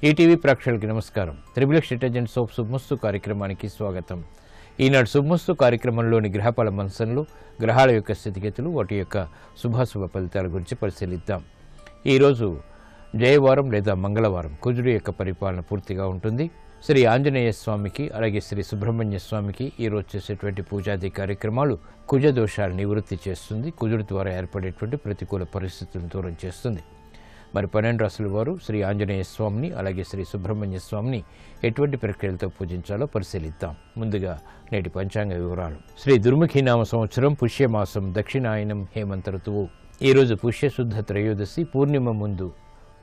ETV ప్రేక్షకులకి నమస్కారం. Triplex detergent soap శుభమస్తు కార్యక్రమానికి స్వాగతం. ఈనాడు శుభమస్తు కార్యక్రమంలోని గ్రహఫల మంచంలో గ్రహాల యొక్క స్థితిగతులు, వాటి యొక్క శుభాశుభ ఫలితాల గురించి పరిశీలిద్దాం. ఈరోజు జయవారం లేదా మంగళవారం, కుజుడు యొక్క పరిపాలన పూర్తిగా ఉంటుంది. శ్రీ ఆంజనేయ స్వామికి అలాగే శ్రీ సుబ్రహ్మణ్య స్వామికి ఈరోజు చేసేటువంటి పూజాది కార్యక్రమాలు కుజ దోషాలు నివృత్తి చేస్తుంది. కుజుడు ద్వారా ఏర్పడేటువంటి ప్రతికూల పరిస్థితులను దూరం చేస్తుంది. మరి 12 రాశుల వారు శ్రీ ఆంజనేయ స్వామిని అలాగే శ్రీ సుబ్రహ్మణ్య స్వామిని ఎటువంటి ప్రక్రియలతో పూజించాలో పరిశీలిద్దాం. ముందుగా నేటి పంచాంగ వివరాలు. శ్రీ దుర్ముఖీనామ సంవత్సరం పుష్యమాసం దక్షిణాయనం హేమంత ఋతువు. ఈరోజు పుష్యశుద్ధ త్రయోదశి, పూర్ణిమ ముందు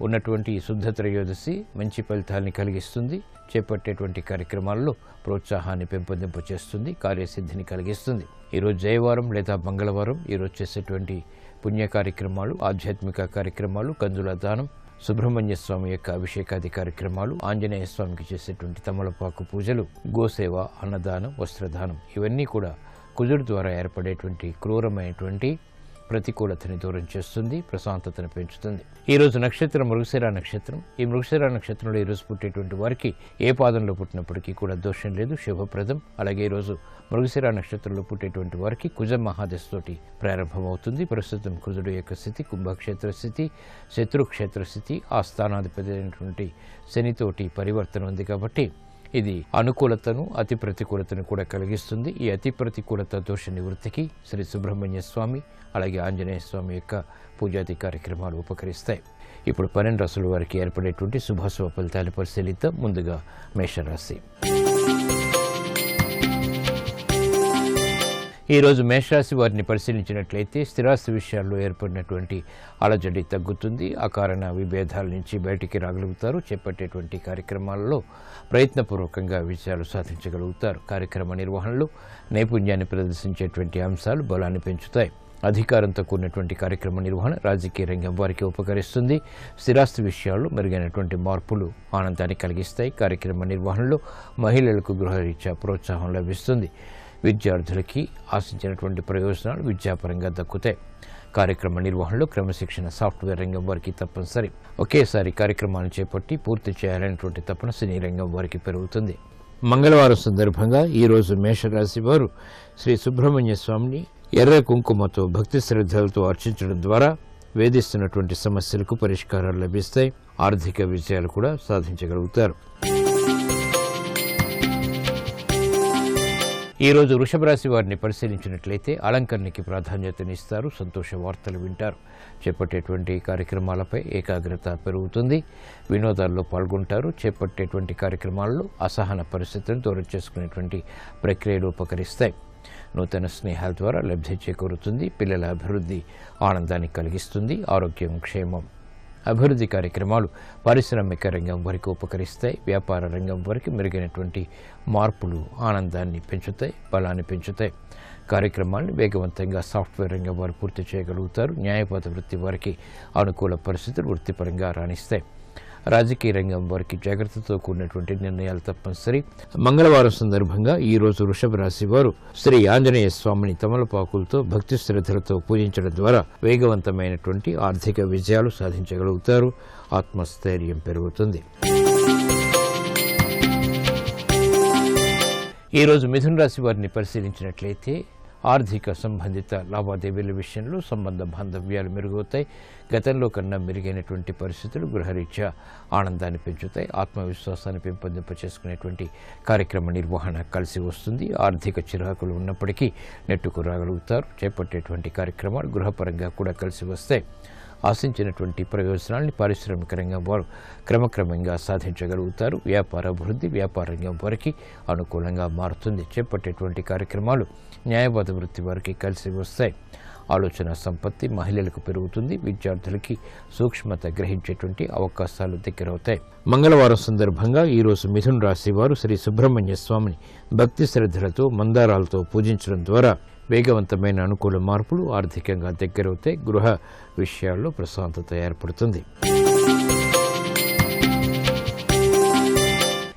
ఉన్నటువంటి ఈ శుద్ధ త్రయోదశి మంచి ఫలితాలని కలిగిస్తుంది. చేపట్టేటువంటి కార్యక్రమాల్లో ప్రోత్సాహాన్ని పెంపొందింప చేస్తుంది, కార్యసిద్ధిని కలిగిస్తుంది. ఈరోజు జయవారం లేదా మంగళవారం. ఈరోజు చేసేటువంటి పుణ్య కార్యక్రమాలు, ఆధ్యాత్మిక కార్యక్రమాలు, కందుల దానం, సుబ్రహ్మణ్య స్వామి యొక్క అభిషేకాది కార్యక్రమాలు, ఆంజనేయ స్వామికి చేసేటువంటి తమలపాకు పూజలు, గోసేవ, అన్నదానం, వస్త్రదానం, ఇవన్నీ కూడా కుజుడు ద్వారా ఏర్పడేటువంటి క్రూరమైనటువంటి ప్రతికూలతని దూరం చేస్తుంది, ప్రశాంతతను పెంచుతుంది. ఈరోజు నక్షత్రం మృగశిర నక్షత్రం. ఈ మృగశిర నక్షత్రంలో ఈరోజు పుట్టేటువంటి వారికి ఏ పాదంలో పుట్టినప్పటికీ కూడా దోషం లేదు, శుభప్రదం. అలాగే ఈరోజు మృగశిర నక్షత్రంలో పుట్టేటువంటి వారికి కుజ మహాదశతోటి ప్రారంభమవుతుంది. ప్రస్తుతం కుజుడు యొక్క స్థితి కుంభక్షేత్ర స్థితి, శత్రుక్షేత్ర స్థితి, ఆ స్థానాధిపతి అయినటువంటి శనితోటి పరివర్తన ఉంది. కాబట్టి ఇది అనుకూలతను, అతి ప్రతికూలతను కూడా కలిగిస్తుంది. ఈ అతి ప్రతికూలత దోష నివృత్తికి శ్రీ సుబ్రహ్మణ్య స్వామి అలాగే ఆంజనేయ స్వామి యొక్క పూజాది కార్యక్రమాలు ఉపకరిస్తాయి. ఇప్పుడు 12 రాశుల వారికి ఏర్పడేటువంటి శుభాశుభ ఫలితాలు పరిశీలిద్దాం. ముందుగా మేషరాశి. ఈరోజు మేషరాశి వారిని పరిశీలించినట్లయితే స్థిరాస్తి విషయాల్లో ఏర్పడినటువంటి అలజడి తగ్గుతుంది. అకారణ విభేదాల నుంచి బయటికి రాగలుగుతారు. చేపట్టేటువంటి కార్యక్రమాలలో ప్రయత్నపూర్వకంగా విజయాలు సాధించగలుగుతారు. కార్యక్రమ నిర్వహణలో నైపుణ్యాన్ని ప్రదర్శించేటువంటి అంశాలు బలాన్ని పెంచుతాయి. అధికారంతో కూడినటువంటి కార్యక్రమ నిర్వహణ రాజకీయ రంగం వారికి ఉపకరిస్తుంది. స్థిరాస్తి విషయాల్లో మెరుగైనటువంటి మార్పులు ఆనందాన్ని కలిగిస్తాయి. కార్యక్రమ నిర్వహణలో మహిళలకు గృహరీత్యా ప్రోత్సాహం లభిస్తుంది. విద్యార్థులకి ఆశించినటువంటి ప్రయోజనాలు విద్యాపరంగా దక్కుతాయి. కార్యక్రమ నిర్వహణలో క్రమశిక్షణ సాఫ్ట్వేర్ రంగం వారికి తప్పనిసరి. ఒకేసారి కార్యక్రమాన్ని చేపట్టి పూర్తి చేయాలనేటువంటి తపన సినీ రంగం వారికి పెరుగుతుంది. మంగళవారం సందర్భంగా ఈరోజు మేషరాశి వారు శ్రీ సుబ్రహ్మణ్య స్వామిని ఎర్ర కుంకుమతో భక్తి శ్రద్ధలతో అర్చించడం ద్వారా వేధిస్తున్నటువంటి సమస్యలకు పరిష్కారాలు లభిస్తాయి. ఆర్థిక విజయాలు కూడా సాధించగలుగుతారు. ఈరోజు వృషభ రాశి వారిని పరిశీలించినట్లయితే అలంకరణకి ప్రాధాన్యతనిస్తారు. సంతోష వార్తలు వింటారు. చేపట్టేటువంటి కార్యక్రమాలపై ఏకాగ్రత పెరుగుతుంది. వినోదాల్లో పాల్గొంటారు. చేపట్టేటువంటి కార్యక్రమాల్లో అసహన పరిస్థితులను దూరం చేసుకునేటువంటి ప్రక్రియలు ఉపకరిస్తాయి. నూతన స్నేహాల ద్వారా లబ్ధి చేకూరుతుంది. పిల్లల అభివృద్ధి ఆనందాన్ని కలిగిస్తుంది. ఆరోగ్యం, క్షేమం, అభివృద్ధి కార్యక్రమాలు పారిశ్రామిక రంగం వారికి ఉపకరిస్తాయి. వ్యాపార రంగం వారికి మెరుగైనటువంటి మార్పులు ఆనందాన్ని పెంచుతాయి, బలాన్ని పెంచుతాయి. కార్యక్రమాలను వేగవంతంగా సాఫ్ట్వేర్ రంగం వారు పూర్తి చేయగలుగుతారు. న్యాయపాత వృత్తి వారికి అనుకూల పరిస్థితులు వృత్తిపరంగా రాణిస్తాయి. రాజకీయ రంగం వారికి జాగ్రత్తతో కూడినటువంటి నిర్ణయాలు తప్పనిసరి. మంగళవారం సందర్భంగా ఈరోజు వృషభ రాశి వారు శ్రీ ఆంజనేయ స్వామిని తమలపాకులతో భక్తి శ్రద్ధలతో పూజించడం ద్వారా వేగవంతమైనటువంటి ఆర్థిక విజయాలు సాధించగలుగుతారు. ఆత్మస్థైర్యం పెరుగుతుంది. ఈరోజు మిథున రాశి వారిని పరిశీలించినట్లయితే ఆర్థిక సంబంధిత లావాదేవీల విషయంలో సంబంధ బాంధవ్యాలు మెరుగవుతాయి. గతంలో కన్నా మెరుగైనటువంటి పరిస్థితులు గృహరీత్యా ఆనందాన్ని పెంచుతాయి. ఆత్మవిశ్వాసాన్ని పెంపొందింప చేసుకునేటువంటి కార్యక్రమ నిర్వహణ కలిసి వస్తుంది. ఆర్థిక చిరాకులు ఉన్నప్పటికీ నెట్టుకు రాగలుగుతారు. చేపట్టేటువంటి కార్యక్రమాలు గృహపరంగా కూడా కలిసి వస్తాయి. ఆశించినటువంటి ప్రయోజనాల్ని పారిశ్రామిక రంగం వారు క్రమక్రమంగా సాధించగలుగుతారు. వ్యాపార అభివృద్ధి వ్యాపార రంగం వారికి అనుకూలంగా మారుతుంది. చేపట్టేటువంటి కార్యక్రమాలు న్యాయవాద వృత్తి వారికి కలిసి వస్తాయి. ఆలోచన సంపత్తి మహిళలకు పెరుగుతుంది. విద్యార్థులకి సూక్ష్మత గ్రహించేటువంటి అవకాశాలు దగ్గరవుతాయి. మంగళవారం సందర్భంగా ఈరోజు మిథున రాశి వారు శ్రీ సుబ్రహ్మణ్య స్వామిని భక్తి శ్రద్ధలతో మందారాలతో పూజించడం ద్వారా వేగవంతమైన అనుకూల మార్పులు ఆర్థికంగా దగ్గరవుతాయి. గృహ విషయాల్లో ప్రశాంతత ఏర్పడుతుంది.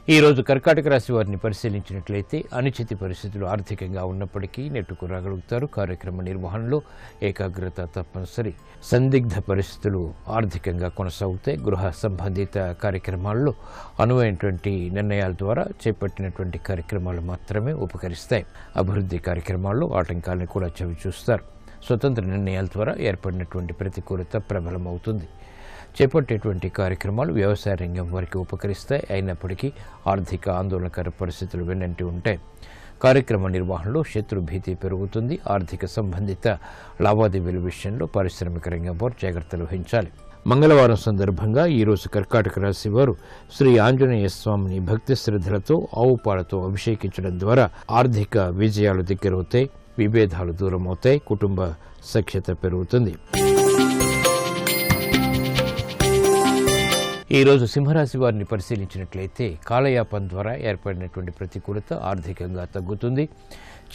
ఈ రోజు కర్కాటక రాశి వారిని పరిశీలించినట్లయితే అనిశ్చిత పరిస్థితులు ఆర్థికంగా ఉన్నప్పటికీ నెట్టుకు రాగలుగుతారు. కార్యక్రమ నిర్వహణలో ఏకాగ్రత తప్పనిసరి. సందిగ్ధ పరిస్థితులు ఆర్థికంగా కొనసాగుతాయి. గృహ సంబంధిత కార్యక్రమాల్లో అనువైనటువంటి నిర్ణయాల ద్వారా చేపట్టినటువంటి కార్యక్రమాలు మాత్రమే ఉపకరిస్తాయి. అభివృద్ధి కార్యక్రమాల్లో ఆటంకాలను కూడా చవిచూస్తారు. స్వతంత్ర నిర్ణయాల ద్వారా ఏర్పడినటువంటి ప్రతికూలత ప్రబలమవుతుంది. చేపట్టేటువంటి కార్యక్రమాలు వ్యవసాయ రంగం వారికి ఉపకరిస్తాయి. అయినప్పటికీ ఆర్థిక ఆందోళనకర పరిస్థితులు వెన్నంటి ఉంటాయి. కార్యక్రమ నిర్వహణలో శత్రు భీతి పెరుగుతుంది. ఆర్థిక సంబంధిత లావాదేవీల విషయంలో పారిశ్రామిక రంగం వారు జాగ్రత్తలు వహించాలి. మంగళవారం సందర్భంగా ఈరోజు కర్కాటక రాశి వారు శ్రీ ఆంజనేయ స్వామిని భక్తి శ్రద్ధలతో ఆవు పాలతో అభిషేకించడం ద్వారా ఆర్థిక విజయాలు దగ్గరవుతాయి. విభేదాలు దూరమవుతాయి. కుటుంబ సఖ్యత పెరుగుతుంది. ఈరోజు సింహరాశి వారిని పరిశీలించినట్లయితే కాలయాపన ద్వారా ఏర్పడినటువంటి ప్రతికూలత ఆర్థికంగా తగ్గుతుంది.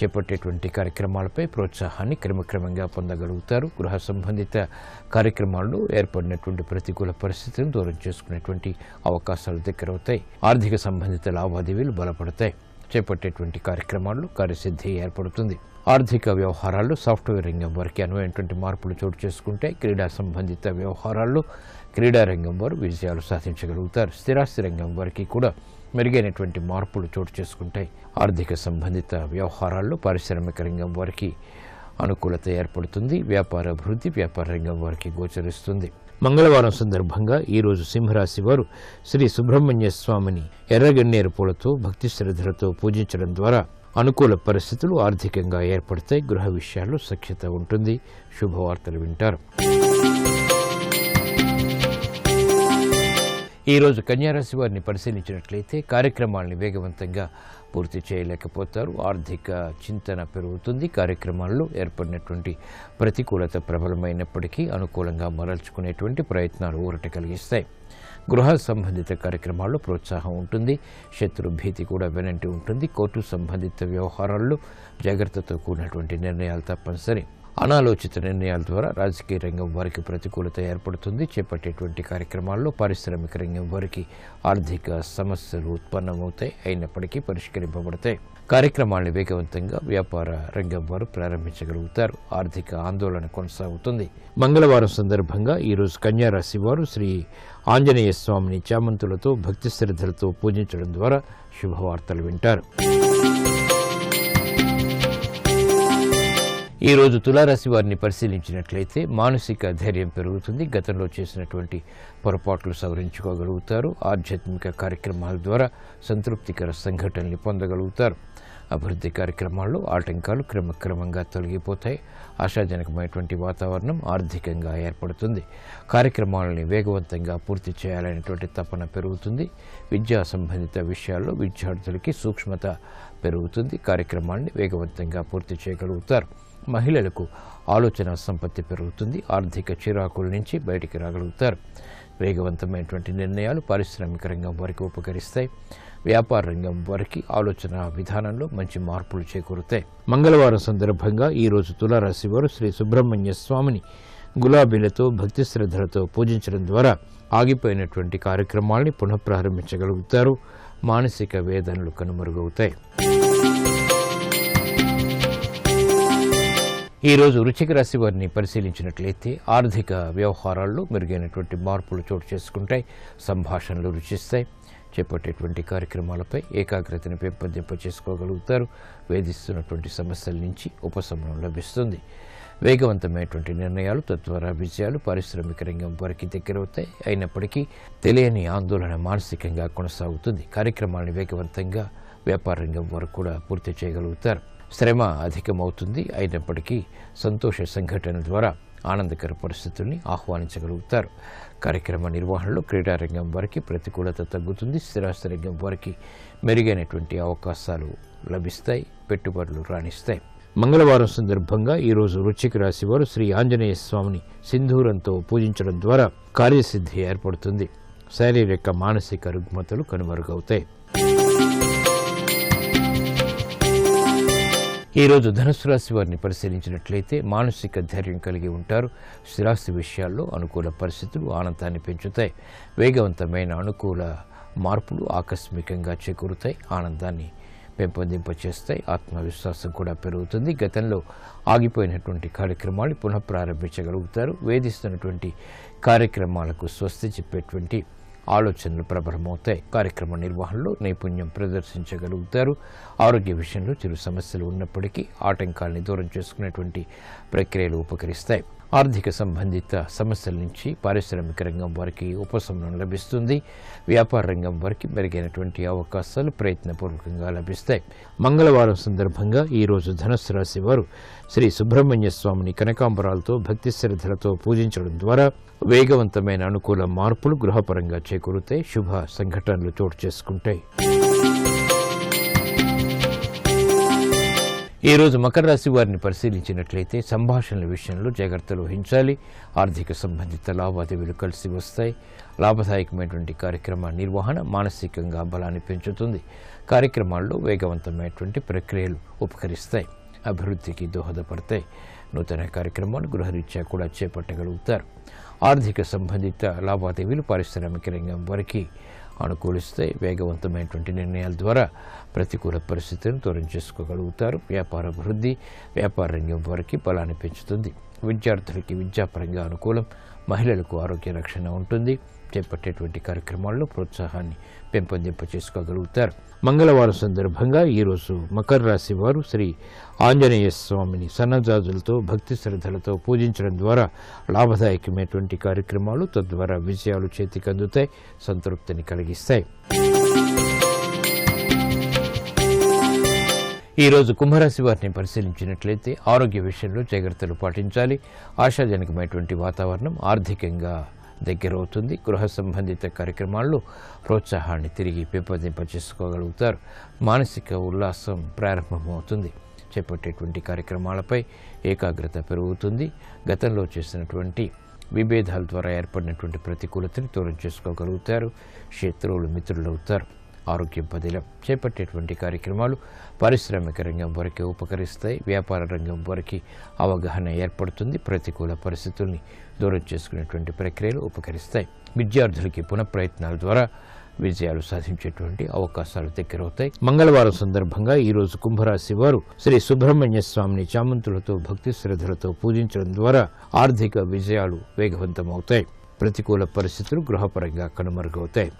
చేపట్టేటువంటి కార్యక్రమాలపై ప్రోత్సాహాన్ని క్రమక్రమంగా పొందగలుగుతారు. గృహ సంబంధిత కార్యక్రమాల్లో ఏర్పడినటువంటి ప్రతికూల పరిస్థితులను దూరం చేసుకునేటువంటి అవకాశాలు దగ్గరవుతాయి. ఆర్థిక సంబంధిత లావాదేవీలు బలపడతాయి. చేపట్టేటువంటి కార్యక్రమాల్లో కార్యసిద్ధి ఏర్పడుతుంది. ఆర్థిక వ్యవహారాల్లో సాఫ్ట్వేర్ రంగం వారికి అనువైనటువంటి మార్పులు చోటు చేసుకుంటాయి. క్రీడా సంబంధిత వ్యవహారాల్లో క్రీడా రంగం వారు విజయాలు సాధించగలుగుతారు. స్థిరాస్తి రంగం వారికి కూడా మెరుగైనటువంటి మార్పులు చోటు చేసుకుంటాయి. ఆర్థిక సంబంధిత వ్యవహారాల్లో పారిశ్రామిక రంగం వారికి అనుకూలత ఏర్పడుతుంది. వ్యాపార అభివృద్ధి వ్యాపార రంగం వారికి గోచరిస్తుంది. మంగళవారం సందర్భంగా ఈరోజు సింహరాశి వారు శ్రీ సుబ్రహ్మణ్య స్వామిని ఎర్రగన్నేరు పూలతో భక్తి శ్రద్ధలతో పూజించడం ద్వారా అనుకూల పరిస్థితులు ఆర్థికంగా ఏర్పడతాయి. గృహ విషయాల్లో సఖ్యత ఉంటుంది. శుభవార్తలు వింటారు. ఈరోజు కన్యారాశి వారిని పరిశీలించినట్లయితే కార్యక్రమాలను వేగవంతంగా పూర్తి చేయలేకపోతారు. ఆర్థిక చింతన పెరుగుతుంది. కార్యక్రమాల్లో ఏర్పడినటువంటి ప్రతికూలత ప్రబలమైనప్పటికీ అనుకూలంగా మరల్చుకునేటువంటి ప్రయత్నాలు ఊరట కలిగిస్తాయి. గృహ సంబంధిత కార్యక్రమాల్లో ప్రోత్సాహం ఉంటుంది. శత్రు భీతి కూడా వెనంటి ఉంటుంది. కోర్టు సంబంధిత వ్యవహారాల్లో జాగ్రత్తతో కూడినటువంటి నిర్ణయాలు తప్పనిసరి. అనాలోచిత నిర్ణయాల ద్వారా రాజకీయ రంగం వారికి ప్రతికూలత ఏర్పడుతుంది. చేపట్టేటువంటి కార్యక్రమాల్లో పారిశ్రామిక రంగం వారికి ఆర్థిక సమస్యలు ఉత్పన్నమవుతాయి. అయినప్పటికీ పరిష్కరింపబడతాయి. కార్యక్రమాలను వేగవంతంగా వ్యాపార రంగం వారు ప్రారంభించగలుగుతారు. ఆర్థిక ఆందోళన కొనసాగుతుంది. మంగళవారం సందర్భంగా ఈరోజు కన్యారాశి వారు శ్రీ ఆంజనేయ స్వామిని చామంతులతో భక్తి శ్రద్ధలతో పూజించడం ద్వారా శుభవార్తలు వింటారు. ఈరోజు తులారాశి వారిని పరిశీలించినట్లయితే మానసిక ధైర్యం పెరుగుతుంది. గతంలో చేసినటువంటి పొరపాట్లు సవరించుకోగలుగుతారు. ఆధ్యాత్మిక కార్యక్రమాల ద్వారా సంతృప్తికర సంఘటనలు పొందగలుగుతారు. అభివృద్ధి కార్యక్రమాల్లో ఆటంకాలు క్రమక్రమంగా తొలగిపోతాయి. ఆశాజనకమైనటువంటి వాతావరణం ఆర్థికంగా ఏర్పడుతుంది. కార్యక్రమాలని వేగవంతంగా పూర్తి చేయాలనేటువంటి తపన పెరుగుతుంది. విద్యా సంబంధిత విషయాల్లో విద్యార్థులకి సూక్ష్మత పెరుగుతుంది. కార్యక్రమాన్ని వేగవంతంగా పూర్తి చేయగలుగుతారు. మహిళలకు ఆలోచన సంపత్తి పెరుగుతుంది. ఆర్థిక చిరాకుల నుంచి బయటికి రాగలుగుతారు. వేగవంతమైనటువంటి నిర్ణయాలు పారిశ్రామిక రంగం వారికి ఉపకరిస్తాయి. వ్యాపార రంగం వారికి ఆలోచన విధానంలో మంచి మార్పులు చేకూరుతాయి. మంగళవారం సందర్భంగా ఈరోజు తులారాశి వారు శ్రీ సుబ్రహ్మణ్య స్వామిని గులాబీలతో భక్తి శ్రద్ధలతో పూజించడం ద్వారా ఆగిపోయినటువంటి కార్యక్రమాల్ని పునఃప్రారంభించగలుగుతారు. మానసిక వేదనలు కనుమరుగవుతాయి. ఈరోజు వృశ్చిక రాశి వారిని పరిశీలించినట్లయితే ఆర్థిక వ్యవహారాల్లో మెరుగైనటువంటి మార్పులు చోటు చేసుకుంటాయి. సంభాషణలు రుచిస్తాయి. చేపట్టేటువంటి కార్యక్రమాలపై ఏకాగ్రతను పెంపొందింపచేసుకోగలుగుతారు. వేధిస్తున్నటువంటి సమస్యల నుంచి ఉపశమనం లభిస్తుంది. వేగవంతమైనటువంటి నిర్ణయాలు తద్వారా విజయాలు పారిశ్రామిక రంగం వారికి దగ్గరవుతాయి. అయినప్పటికీ తెలియని ఆందోళన మానసికంగా కొనసాగుతుంది. కార్యక్రమాలను వేగవంతంగా వ్యాపార రంగం వారు కూడా పూర్తి చేయగలుగుతారు. శ్రమ అధికమవుతుంది. అయినప్పటికీ సంతోష సంఘటన ద్వారా ఆనందకర పరిస్థితుల్ని ఆహ్వానించగలుగుతారు. కార్యక్రమ నిర్వహణలో క్రీడారంగం వారికి ప్రతికూలత తగ్గుతుంది. స్థిరాస్తి రంగం వారికి మెరుగైనటువంటి అవకాశాలు లభిస్తాయి. పెట్టుబడులు రాణిస్తాయి. మంగళవారం సందర్భంగా ఈరోజు వృశ్చిక రాశి వారు శ్రీ ఆంజనేయ స్వామిని సింధూరంతో పూజించడం ద్వారా కార్యసిద్ధి ఏర్పడుతుంది. శారీరక మానసిక రుగ్మతలు కనుమరుగవుతాయి. ఈరోజు ధనుసు రాశి వారిని పరిశీలించినట్లయితే మానసిక ధైర్యం కలిగి ఉంటారు. స్థిరాస్తి విషయాల్లో అనుకూల పరిస్థితులు ఆనందాన్ని పెంచుతాయి. వేగవంతమైన అనుకూల మార్పులు ఆకస్మికంగా చేకూరుతాయి, ఆనందాన్ని పెంపొందింపచేస్తాయి, ఆత్మవిశ్వాసం కూడా పెరుగుతుంది. గతంలో ఆగిపోయినటువంటి కార్యక్రమాలు పునఃప్రారంభించగలుగుతారు. వేధిస్తున్నటువంటి కార్యక్రమాలకు స్వస్తి చెప్పేటువంటి ఆలోచనలు ప్రబలమవుతాయి. కార్యక్రమ నిర్వహణలో నైపుణ్యం ప్రదర్శించగలుగుతారు. ఆరోగ్య విషయంలో చిరు సమస్యలు ఉన్నప్పటికీ ఆటంకాలని దూరం చేసుకునేటువంటి ప్రక్రియలు ఉపకరిస్తాయి. ఆర్థిక సంబంధిత సమస్యల నుంచి పారిశ్రామిక రంగం వారికి ఉపశమనం లభిస్తుంది. వ్యాపార రంగం వారికి మెరుగైనటువంటి అవకాశాలు ప్రయత్నపూర్వకంగా లభిస్తాయి. మంగళవారం సందర్భంగా ఈరోజు ధనుస్సు రాశి వారు శ్రీ సుబ్రహ్మణ్య స్వామిని కనకాంబరాలతో భక్తి శ్రద్ధలతో పూజించడం ద్వారా వేగవంతమైన అనుకూల మార్పులు గృహపరంగా చేకూరుతాయి. శుభ సంఘటనలు చోటు చేసుకుంటాయి. ఈరోజు మకర రాశి వారిని పరిశీలించినట్లయితే సంభాషణల విషయంలో జాగ్రత్తలు వహించాలి. ఆర్థిక సంబంధిత లావాదేవీలు కలిసి వస్తాయి. లాభదాయకమైనటువంటి కార్యక్రమ నిర్వహణ మానసికంగా బలాన్ని పెంచుతుంది. కార్యక్రమాల్లో వేగవంతమైనటువంటి ప్రక్రియలు ఉపకరిస్తాయి, అభివృద్ధికి దోహదపడతాయి. నూతన కార్యక్రమాలు గృహరీత్యా కూడా చేపట్టగలుగుతారు. ఆర్థిక సంబంధిత లావాదేవీలు పారిశ్రామిక రంగం వారికి అనుకూలిస్తాయి. వేగవంతమైనటువంటి నిర్ణయాల ద్వారా ప్రతికూల పరిస్థితులను దూరం చేసుకోగలుగుతారు. వ్యాపార అభివృద్ధి వ్యాపార రంగం వారికి బలాన్ని పెంచుతుంది. విద్యార్థులకి విద్యాపరంగా అనుకూలం, మహిళలకు ఆరోగ్య రక్షణ ఉంటుంది. చేపట్టేటువంటి కార్యక్రమాల్లో ప్రోత్సాహాన్ని పెంపొందింపచేసుకోగలుగుతారు. మంగళవారం సందర్భంగా ఈరోజు మకర రాశి వారు శ్రీ ఆంజనేయ స్వామిని సన్నజాజులతో భక్తి శ్రద్ధలతో పూజించడం ద్వారా లాభదాయకమైనటువంటి కార్యక్రమాలు, తద్వారా విజయాలు చేతికి అందుతాయి, సంతృప్తిని కలిగిస్తాయి. ఈరోజు కుంభరాశి వారిని పరిశీలించినట్లయితే ఆరోగ్య విషయంలో జాగ్రత్తలు పాటించాలి. ఆశాజనకమైనటువంటి వాతావరణం ఆర్థికంగా దగ్గరవుతుంది. గృహ సంబంధిత కార్యక్రమాల్లో ప్రోత్సాహాన్ని తిరిగి పెంపొందింపచేసుకోగలుగుతారు. మానసిక ఉల్లాసం ప్రారంభమవుతుంది. చేపట్టేటువంటి కార్యక్రమాలపై ఏకాగ్రత పెరుగుతుంది. గతంలో చేసినటువంటి విభేదాల ద్వారా ఏర్పడినటువంటి ప్రతికూలతని దూరం చేసుకోగలుగుతారు. శత్రువులు మిత్రులవుతారు. ఆరోగ్యం పదిలం. చేపట్టేటువంటి కార్యక్రమాలు పారిశ్రామిక రంగం వరకు ఉపకరిస్తాయి. వ్యాపార రంగం వరకు అవగాహన ఏర్పడుతుంది. ప్రతికూల పరిస్థితుల్ని దూరం చేసుకునేటువంటి ప్రక్రియలు ఉపకరిస్తాయి. విద్యార్థులకి పునఃప్రయత్నాల ద్వారా విజయాలు సాధించేటువంటి అవకాశాలు దగ్గరవుతాయి. మంగళవారం సందర్భంగా ఈరోజు కుంభరాశి వారు శ్రీ సుబ్రహ్మణ్య స్వామిని చామంతులతో భక్తి శ్రద్ధలతో పూజించడం ద్వారా ఆర్థిక విజయాలు వేగవంతమవుతాయి. ప్రతికూల పరిస్థితులు గృహపరంగా కనుమరుగవుతాయి.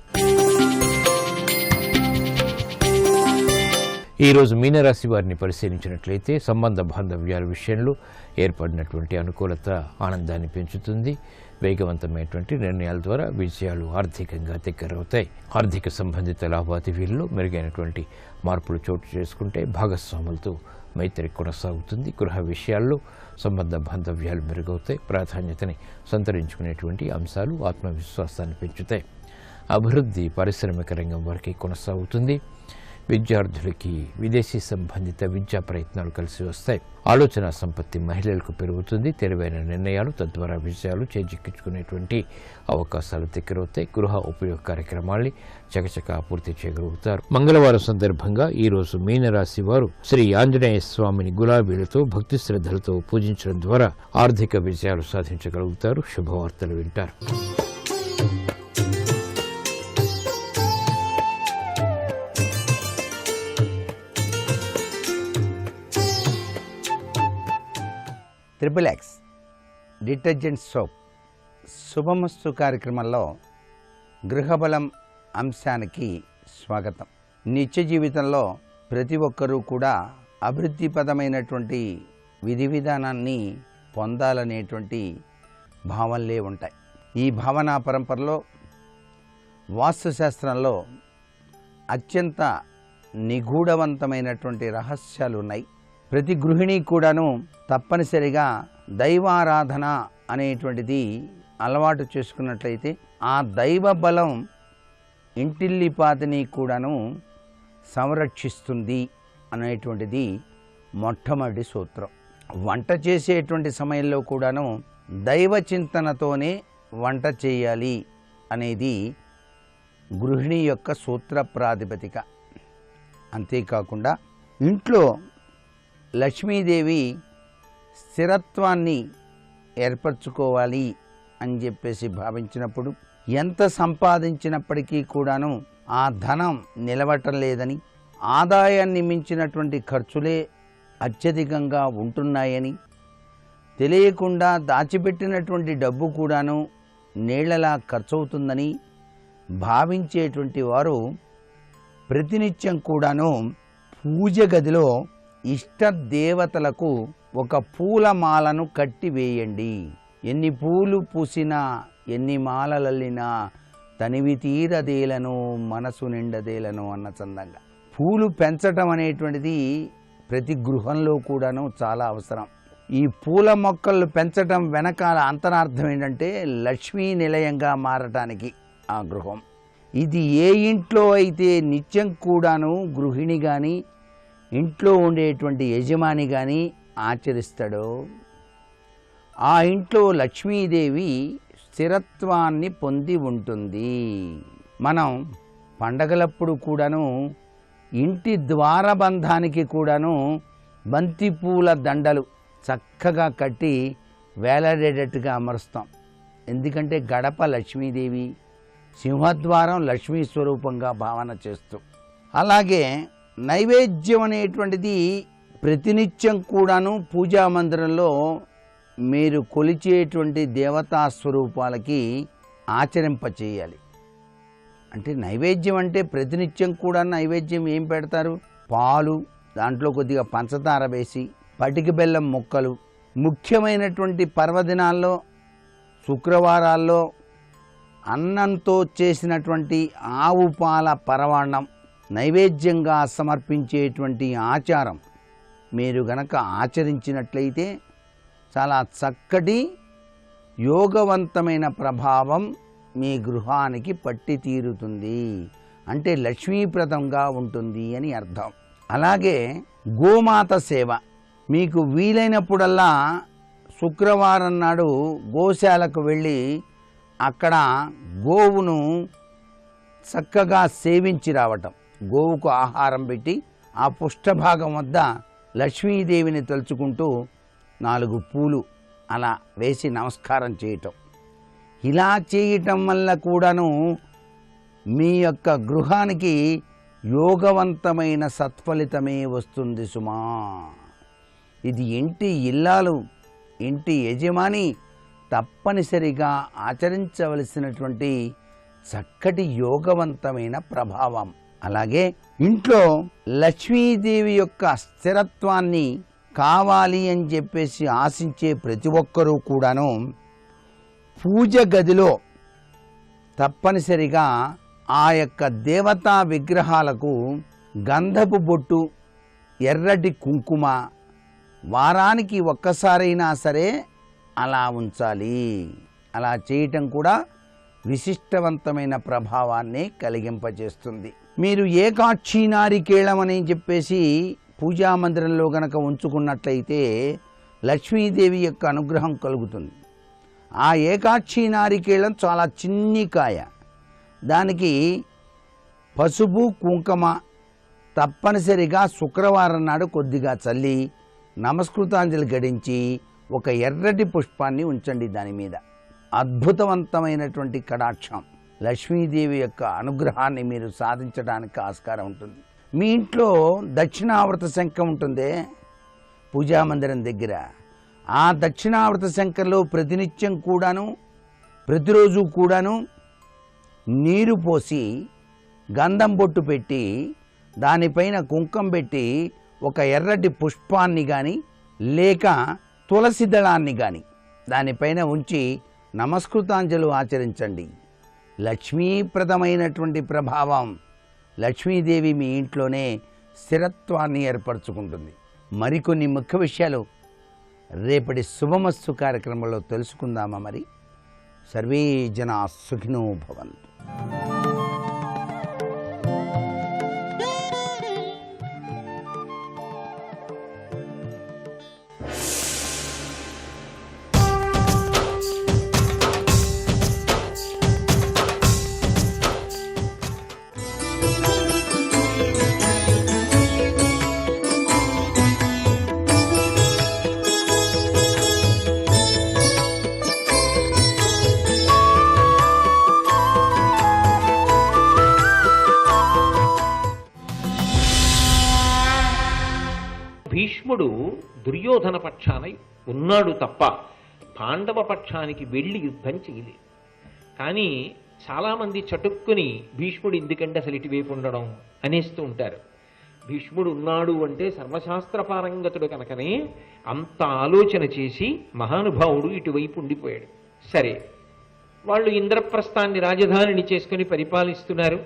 ఈరోజు మీనరాశి వారిని పరిశీలించినట్లయితే సంబంధ బాంధవ్యాల విషయంలో ఏర్పడినటువంటి అనుకూలత ఆనందాన్ని పెంచుతుంది. వేగవంతమైనటువంటి నిర్ణయాల ద్వారా విజయాలు ఆర్థికంగా దగ్గరవుతాయి. ఆర్థిక సంబంధిత లావాదేవీల్లో మెరుగైనటువంటి మార్పులు చోటు చేసుకుంటే భాగస్వాములతో మైత్రి కొనసాగుతుంది. గృహ విషయాల్లో సంబంధ బాంధవ్యాలు మెరుగవుతాయి. ప్రాధాన్యతని సంతరించుకునేటువంటి అంశాలు ఆత్మవిశ్వాసాన్ని పెంచుతాయి. అభివృద్ధి పారిశ్రామిక రంగం వరకు కొనసాగుతుంది. విద్యార్థులకి విదేశీ సంబంధిత విద్యా ప్రయత్నాలు కలిసి వస్తాయి. ఆలోచన సంపత్తి మహిళలకు పెరుగుతుంది. తెలివైన నిర్ణయాలు తద్వారా విజయాలు చేజిక్కించుకునేటువంటి అవకాశాలు దగ్గరవుతాయి. గృహ ఉపయోగ కార్యక్రమాల్ని చకచకా పూర్తి చేయగలుగుతారు. మంగళవారం సందర్భంగా ఈరోజు మీనరాశి వారు శ్రీ ఆంజనేయ స్వామిని గులాబీలతో భక్తి శ్రద్ధలతో పూజించడం ద్వారా ఆర్థిక విజయాలు సాధించగలుగుతారు. శుభవార్తలు వింటారు. XXX డిటర్జెంట్ సోప్ శుభమస్తు కార్యక్రమంలో గృహబలం అంశానికి స్వాగతం. నిత్య జీవితంలో ప్రతి ఒక్కరూ కూడా అభివృద్ధిపదమైనటువంటి విధి విధానాన్ని పొందాలనేటువంటి భావనలే ఉంటాయి. ఈ భావనా పరంపరలో వాస్తుశాస్త్రంలో అత్యంత నిగూఢవంతమైనటువంటి రహస్యాలు ఉన్నాయి. ప్రతి గృహిణి కూడాను తప్పనిసరిగా దైవారాధన అనేటువంటిది అలవాటు చేసుకున్నట్లయితే ఆ దైవ బలం ఇంటిల్లిపాదిని కూడాను సంరక్షిస్తుంది అనేటువంటిది మొట్టమొదటి సూత్రం. వంట చేసేటువంటి సమయంలో కూడాను దైవ చింతనతోనే వంట చేయాలి అనేది గృహిణి యొక్క సూత్ర ప్రాతిపదిక. అంతేకాకుండా ఇంట్లో లక్ష్మీదేవి స్థిరత్వాన్ని ఏర్పరచుకోవాలి అని చెప్పేసి భావించినప్పుడు ఎంత సంపాదించినప్పటికీ కూడాను ఆ ధనం నిలవటం లేదని, ఆదాయాన్ని మించినటువంటి ఖర్చులే అత్యధికంగా ఉంటున్నాయని, తెలియకుండా దాచిపెట్టినటువంటి డబ్బు కూడాను నీళ్లలా ఖర్చవుతుందని భావించేటువంటి వారు ప్రతినిత్యం కూడాను పూజ గదిలో ఇష్ట దేవతలకు ఒక పూలమాలను కట్టివేయండి. ఎన్ని పూలు పూసినా ఎన్ని మాలలల్లినా తనివి తీరదేలను మనసు నిండదేలను అన్న చందంగా పూలు పెంచటం అనేటువంటిది ప్రతి గృహంలో కూడాను చాలా అవసరం. ఈ పూల మొక్కలు పెంచటం వెనకాల అంతరార్థం ఏంటంటే లక్ష్మీ నిలయంగా మారటానికి ఆ గృహం. ఇది ఏ ఇంట్లో అయితే నిత్యం కూడాను గృహిణి కానీ ఇంట్లో ఉండేటువంటి యజమాని కానీ ఆచరిస్తాడో ఆ ఇంట్లో లక్ష్మీదేవి స్థిరత్వాన్ని పొంది ఉంటుంది. మనం పండగలప్పుడు కూడాను ఇంటి ద్వారబంధానికి కూడాను బంతిపూల దండలు చక్కగా కట్టి వేలాడేటట్టుగా అమరుస్తాం. ఎందుకంటే గడప లక్ష్మీదేవి, సింహద్వారం లక్ష్మీ స్వరూపంగా భావన చేస్తూ. అలాగే నైవేద్యం అనేటువంటిది ప్రతినిత్యం కూడాను పూజా మందిరంలో మీరు కొలిచేటువంటి దేవతా స్వరూపాలకి ఆచరింపచేయాలి. అంటే నైవేద్యం అంటే ప్రతినిత్యం కూడా నైవేద్యం ఏం పెడతారు? పాలు, దాంట్లో కొద్దిగా పంచదార వేసి, పటిక బెల్లం ముక్కలు, ముఖ్యమైనటువంటి పర్వదినాల్లో శుక్రవారాల్లో అన్నంతో చేసినటువంటి ఆవు పాల పరవాన్నం నైవేద్యంగా సమర్పించేటువంటి ఆచారం మీరు గనక ఆచరించినట్లయితే చాలా చక్కటి యోగవంతమైన ప్రభావం మీ గృహానికి పట్టి తీరుతుంది. అంటే లక్ష్మీప్రదంగా ఉంటుంది అని అర్థం. అలాగే గోమాత సేవ మీకు వీలైనప్పుడల్లా శుక్రవారం నాడు గోశాలకు వెళ్ళి అక్కడ గోవును చక్కగా సేవించి రావటం, గోవుకు ఆహారం పెట్టి ఆ పుష్టభాగం వద్ద లక్ష్మీదేవిని తలుచుకుంటూ 4 పూలు అలా వేసి నమస్కారం చేయటం. ఇలా చేయటం వల్ల కూడాను మీ యొక్క గృహానికి యోగవంతమైన సత్ఫలితమే వస్తుంది సుమా. ఇది ఇంటి ఇల్లాలు, ఇంటి యజమాని తప్పనిసరిగా ఆచరించవలసినటువంటి చక్కటి యోగవంతమైన ప్రభావం. అలాగే ఇంట్లో లక్ష్మీదేవి యొక్క స్థిరత్వాన్ని కావాలి అని చెప్పేసి ఆశించే ప్రతి ఒక్కరూ కూడాను పూజ గదిలో తప్పనిసరిగా ఆ యొక్క దేవతా విగ్రహాలకు గంధపు బొట్టు, ఎర్రటి కుంకుమ వారానికి ఒక్కసారైనా సరే అలా ఉంచాలి. అలా చేయటం కూడా విశిష్టవంతమైన ప్రభావాన్ని కలిగింపజేస్తుంది. మీరు ఏకాక్షి నారికేళం అని చెప్పేసి పూజా మందిరంలో గనక ఉంచుకున్నట్లయితే లక్ష్మీదేవి యొక్క అనుగ్రహం కలుగుతుంది. ఆ ఏకాక్షి నారికేళం చాలా చిన్ని కాయ, దానికి పసుపు కుంకుమ తప్పనిసరిగా శుక్రవారం నాడు కొద్దిగా చల్లి నమస్కృతాంజలి గడించి ఒక ఎర్రటి పుష్పాన్ని ఉంచండి. దాని మీద అద్భుతవంతమైనటువంటి కటాక్షం, లక్ష్మీదేవి యొక్క అనుగ్రహాన్ని మీరు సాధించడానికి ఆస్కారం ఉంటుంది. మీ ఇంట్లో దక్షిణావృత శంఖం ఉంటుందే పూజా మందిరం దగ్గర, ఆ దక్షిణావృత శంఖంలో ప్రతినిత్యం కూడాను ప్రతిరోజు కూడాను నీరు పోసి గంధం బొట్టు పెట్టి దానిపైన కుంకుమ పెట్టి ఒక ఎర్రటి పుష్పాన్ని కానీ లేక తులసి దళాన్ని కానీ దానిపైన ఉంచి నమస్కృతాంజలు ఆచరించండి. లక్ష్మీప్రదమైనటువంటి ప్రభావం, లక్ష్మీదేవి మీ ఇంట్లోనే స్థిరత్వాన్ని ఏర్పరచుకుంటుంది. మరికొన్ని ముఖ్య విషయాలు రేపటి శుభమస్తు కార్యక్రమంలో తెలుసుకుందామా? మరి సర్వే జనా సుఖినో భవంతు. భీష్ముడు దుర్యోధన పక్షాన ఉన్నాడు తప్ప పాండవ పక్షానికి వెళ్ళి యుద్ధం చేయలేదు. కానీ చాలామంది చటుక్కుని భీష్ముడు ఎందుకంటే అసలు ఇటువైపు ఉండడం అనేస్తూ ఉంటారు. భీష్ముడు ఉన్నాడు అంటే సర్వశాస్త్ర పారంగతుడు కనుకనే అంత ఆలోచన చేసి మహానుభావుడు ఇటువైపు ఉండిపోయాడు. సరే, వాళ్ళు ఇంద్రప్రస్థాన్ని రాజధానిని చేసుకుని పరిపాలిస్తున్నారు.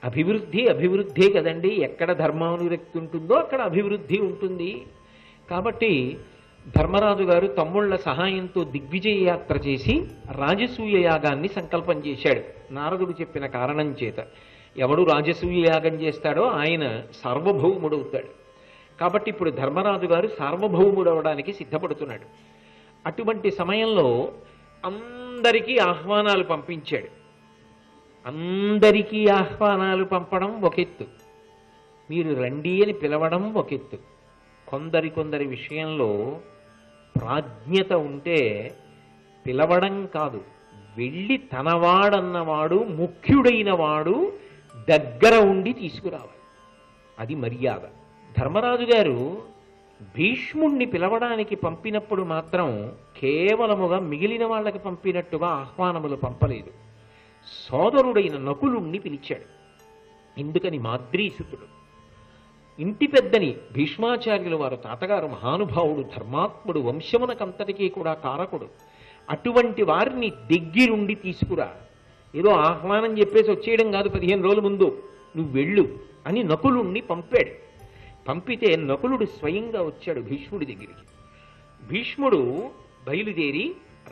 అభివృద్ధి అభివృద్ధే కదండి, ఎక్కడ ధర్మానురక్తి ఉంటుందో అక్కడ అభివృద్ధి ఉంటుంది. కాబట్టి ధర్మరాజు గారు తమ్ముళ్ల సహాయంతో దిగ్విజయ యాత్ర చేసి రాజసూయ యాగాన్ని సంకల్పం చేశాడు. నారదుడు చెప్పిన కారణం చేత ఎవడు రాజసూయ యాగం చేస్తాడో ఆయన సార్వభౌముడవుతాడు. కాబట్టి ఇప్పుడు ధర్మరాజు గారు సార్వభౌముడవడానికి సిద్ధపడుతున్నాడు. అటువంటి సమయంలో అందరికీ ఆహ్వానాలు పంపించాడు. అందరికీ ఆహ్వానాలు పంపడం ఒక ఎత్తు, మీరు రండి అని పిలవడం ఒక ఎత్తు. కొందరి విషయంలో ప్రాజ్ఞత ఉంటే పిలవడం కాదు, వెళ్ళి తనవాడన్నవాడు ముఖ్యుడైన వాడు దగ్గర ఉండి తీసుకురావాలి. అది మర్యాద. ధర్మరాజు గారు భీష్ముణ్ణి పిలవడానికి పంపినప్పుడు మాత్రం కేవలముగా మిగిలిన వాళ్ళకి పంపినట్టుగా ఆహ్వానములు పంపలేదు. సోదరుడైన నకులుణ్ణి పిలిచాడు. ఎందుకని? మాద్రీసుతుడు, ఇంటి పెద్దని భీష్మాచార్యుల వారు తాతగారు మహానుభావుడు, ధర్మాత్ముడు, వంశమునకంతటికీ కూడా కారకుడు. అటువంటి వారిని దగ్గరుండి తీసుకురా. ఏదో ఆహ్వానం చెప్పేసి వచ్చేయడం కాదు, 15 రోజుల ముందు నువ్వు వెళ్ళు అని నకులుణ్ణి పంపాడు. పంపితే నకులుడు స్వయంగా వచ్చాడు భీష్ముడి దగ్గరికి. భీష్ముడు బయలుదేరి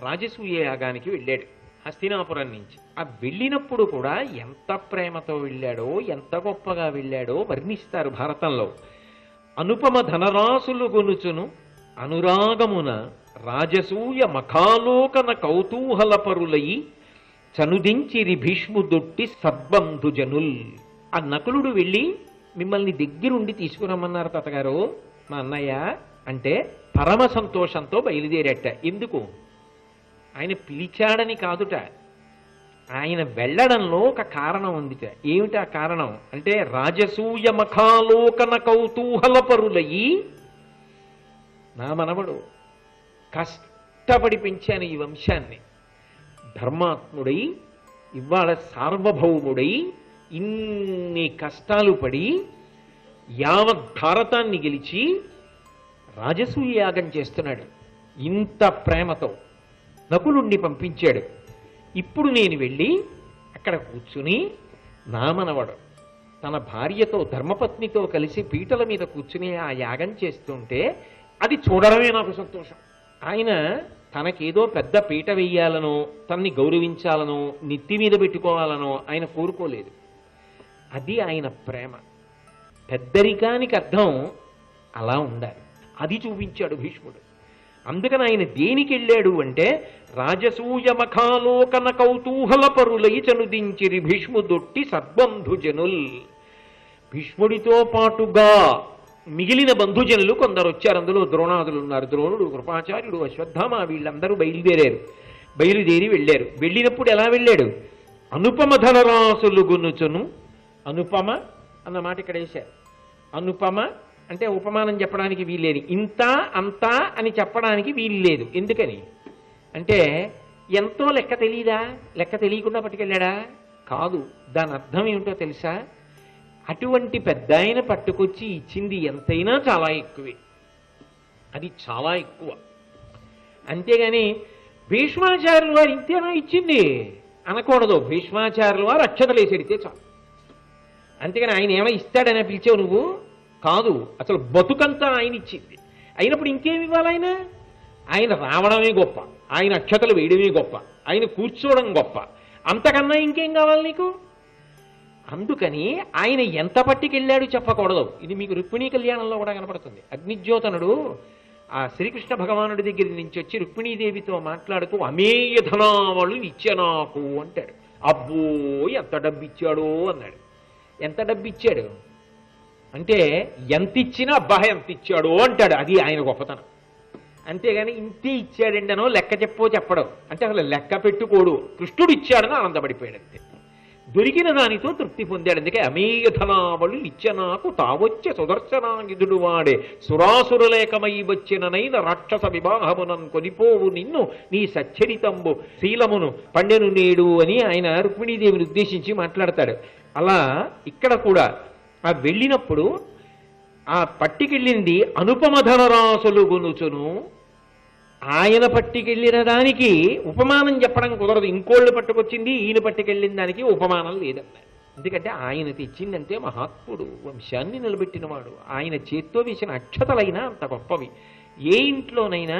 రాజసూయ యాగానికి వెళ్ళాడు హస్తినాపురం నుంచి. ఆ వెళ్ళినప్పుడు కూడా ఎంత ప్రేమతో వెళ్ళాడో, ఎంత గొప్పగా వెళ్ళాడో వర్ణిస్తారు భారతంలో. అనుపమ ధనరాశులు గొనుచును అనురాగమున రాజసూయ మఖాలోకన కౌతూహల పరులయి చనుదించిరి భీష్ముదొట్టి సద్బంధుజనుల్. ఆ నకులుడు వెళ్ళి మిమ్మల్ని దగ్గరుండి తీసుకురమ్మన్నారు తాతగారు మా అన్నయ్య అంటే పరమ సంతోషంతో బయలుదేరట. ఎందుకు? ఆయన పిలిచాడని కాదుట, ఆయన వెళ్ళడంలో ఒక కారణం ఉందిట. ఏమిటి ఆ కారణం అంటే రాజసూయ మఖాలోకన కౌతూహల పరులయి, నా మనవడు కష్టపడి పెంచాను ఈ వంశాన్ని, ధర్మాత్ముడై ఇవాళ సార్వభౌముడై ఇన్ని కష్టాలు పడి యావత్ భారతాన్ని గెలిచి రాజసూయ యాగం చేస్తున్నాడు. ఇంత ప్రేమతో నకులుణ్ణి పంపించాడు. ఇప్పుడు నేను వెళ్ళి అక్కడ కూర్చుని నా మనవడు తన భార్యతో ధర్మపత్నితో కలిసి పీటల మీద కూర్చుని ఆ యాగం చేస్తుంటే అది చూడడమే నాకు సంతోషం. ఆయన తనకేదో పెద్ద పీట వెయ్యాలనో తన్ని గౌరవించాలనో నెత్తి మీద పెట్టుకోవాలనో ఆయన కోరుకోలేదు. అది ఆయన ప్రేమ. పెద్దరికానికి అర్థం అలా ఉండాలి. అది చూపించాడు భీష్ముడు. అందుకని ఆయన దేనికి వెళ్ళాడు అంటే రాజసూయ మఖాలోకన కౌతూహల పరులై చనుదించిరి భీష్ముదొట్టి సద్బంధుజనుల్. భీష్ముడితో పాటుగా మిగిలిన బంధుజనులు కొందరు వచ్చారు. అందులో ద్రోణాదులు ఉన్నారు. ద్రోణుడు, కృపాచార్యుడు, అశ్వత్థామ వీళ్ళందరూ బయలుదేరి వెళ్ళారు. వెళ్ళినప్పుడు ఎలా వెళ్ళాడు? అనుపమ ధనరాశులు గునుచును. అనుపమ అన్న మాట ఇక్కడ వేశారు. అనుపమ అంటే ఉపమానం చెప్పడానికి వీల్లేదు, ఇంత అంత అని చెప్పడానికి వీల్లేదు. ఎందుకని అంటే ఎంతో లెక్క తెలియదా? లెక్క తెలియకుండా పట్టుకెళ్ళాడా? కాదు. దాని అర్థం ఏమిటో తెలుసా? అటువంటి పెద్ద ఆయన పట్టుకొచ్చి ఇచ్చింది ఎంతైనా చాలా ఎక్కువే, అది చాలా ఎక్కువ. అంతేగాని భీష్మాచార్యుల వారు ఇంతేనా ఇచ్చింది అనకూడదు. భీష్మాచార్యుల వారు అక్షతలు వేసేడితే చాలు. అంతేగాని ఆయన ఏమైనా ఇస్తాడని పిలిచావు నువ్వు? కాదు. అసలు బతుకంతా ఆయన ఇచ్చింది. అయినప్పుడు ఇంకేమి ఇవ్వాలి? ఆయన రావడమే గొప్ప, ఆయన అక్షతలు వేయడమే గొప్ప, ఆయన కూర్చోవడం గొప్ప. అంతకన్నా ఇంకేం కావాలి నీకు? అందుకని ఆయన ఎంత పట్టుకెళ్ళాడు చెప్పకూడదు. ఇది మీకు రుక్మిణీ కళ్యాణంలో కూడా కనపడుతుంది. అగ్నిజ్యోతనుడు ఆ శ్రీకృష్ణ భగవానుడి దగ్గర నుంచి వచ్చి రుక్మిణీదేవితో మాట్లాడుతూ అమేయధనావళు ఇచ్చే నాకు అంటాడు. అబ్బో ఎంత డబ్బు ఇచ్చాడో అన్నాడు. ఎంత డబ్బు ఇచ్చాడు అంటే ఎంత ఇచ్చినా అబ్బా ఎంత ఇచ్చాడో అంటాడు. అది ఆయన గొప్పతనం. అంతేగాని ఇంతే ఇచ్చాడండనో లెక్క చెప్పడం అంటే అసలు లెక్క పెట్టుకోడు. కృష్ణుడు ఇచ్చాడని ఆనందపడిపోయాడు అంతే. దొరికిన దానితో తృప్తి పొందాడు. అందుకే అమేధనావళి ఇచ్చ నాకు తావొచ్చే సుదర్శనాయుధుడు వాడే సురాసురలేకమై వచ్చిననైన రాక్షస వివాహమునన్ కొనిపోవు నిన్ను నీ సచ్చరితంబు శీలమును పండెను నేడు అని ఆయన రుక్మిణీదేవిని ఉద్దేశించి మాట్లాడతాడు. అలా ఇక్కడ కూడా ఆ వెళ్ళినప్పుడు ఆ పట్టికెళ్ళింది అనుపమ ధనరాశులు గొనుచును. ఆయన పట్టికెళ్ళిన దానికి ఉపమానం చెప్పడం కుదరదు. ఇంకోళ్ళు పట్టుకొచ్చింది, ఈయన పట్టుకెళ్ళిన దానికి ఉపమానం లేదన్నారు. ఎందుకంటే ఆయన తెచ్చిందంటే మహాత్ముడు, వంశాన్ని నిలబెట్టినవాడు. ఆయన చేత్తో వేసిన అక్షతలైనా అంత గొప్పవి. ఏ ఇంట్లోనైనా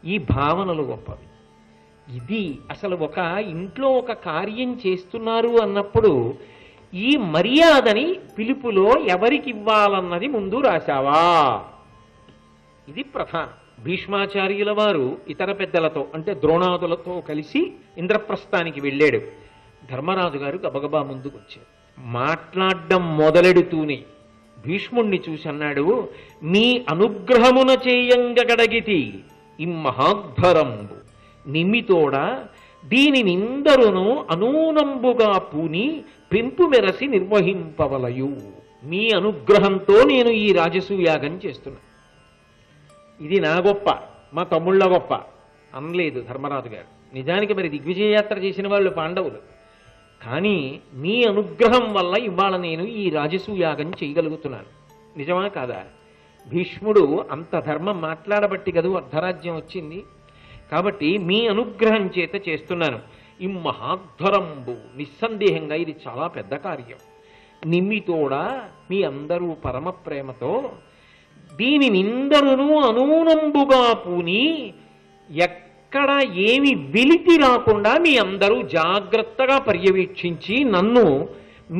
ఈ భావనలు గొప్పవి. ఇది అసలు ఒక ఇంట్లో ఒక కార్యం చేస్తున్నారు అన్నప్పుడు ఈ మర్యాదని పిలుపులో ఎవరికి ఇవ్వాలన్నది ముందు రాశావా? ఇది ప్రధానం. భీష్మాచార్యుల వారు ఇతర పెద్దలతో అంటే ద్రోణాదులతో కలిసి ఇంద్రప్రస్థానికి వెళ్ళాడు. ధర్మరాజు గారు గబగబా ముందుకు వచ్చారు. మాట్లాడడం మొదలెడుతూనే భీష్ముణ్ణి చూసి అన్నాడు, మీ అనుగ్రహమున చేయంగగడగితి ఇమ్మహాధ్వరంబు నిమితోడ దీనినిందరును అనూనంబుగా పూని పెంపు మెరసి నిర్వహింపవలయు. మీ అనుగ్రహంతో నేను ఈ రాజసూయాగం చేస్తున్నా. ఇది నా గొప్ప, మా తమ్ముళ్ళ గొప్ప అనలేదు ధర్మరాజు గారు. నిజానికి మరి దిగ్విజయయాత్ర చేసిన వాళ్ళు పాండవులు. కానీ మీ అనుగ్రహం వల్ల ఇవాళ నేను ఈ రాజసూయాగం చేయగలుగుతున్నాను. నిజమా కాదా? భీష్ముడు అంత ధర్మం మాట్లాడబట్టి కదూ అర్ధరాజ్యం వచ్చింది. కాబట్టి మీ అనుగ్రహం చేత చేస్తున్నాను. ఈ మహాధ్వరంబు నిస్సందేహంగా ఇది చాలా పెద్ద కార్యం. నిమ్మితోడా మీ అందరూ పరమ ప్రేమతో దీనినిందరును అనూనంబుగా పూని ఎక్కడ ఏమి వెలితి రాకుండా మీ అందరూ జాగ్రత్తగా పర్యవేక్షించి నన్ను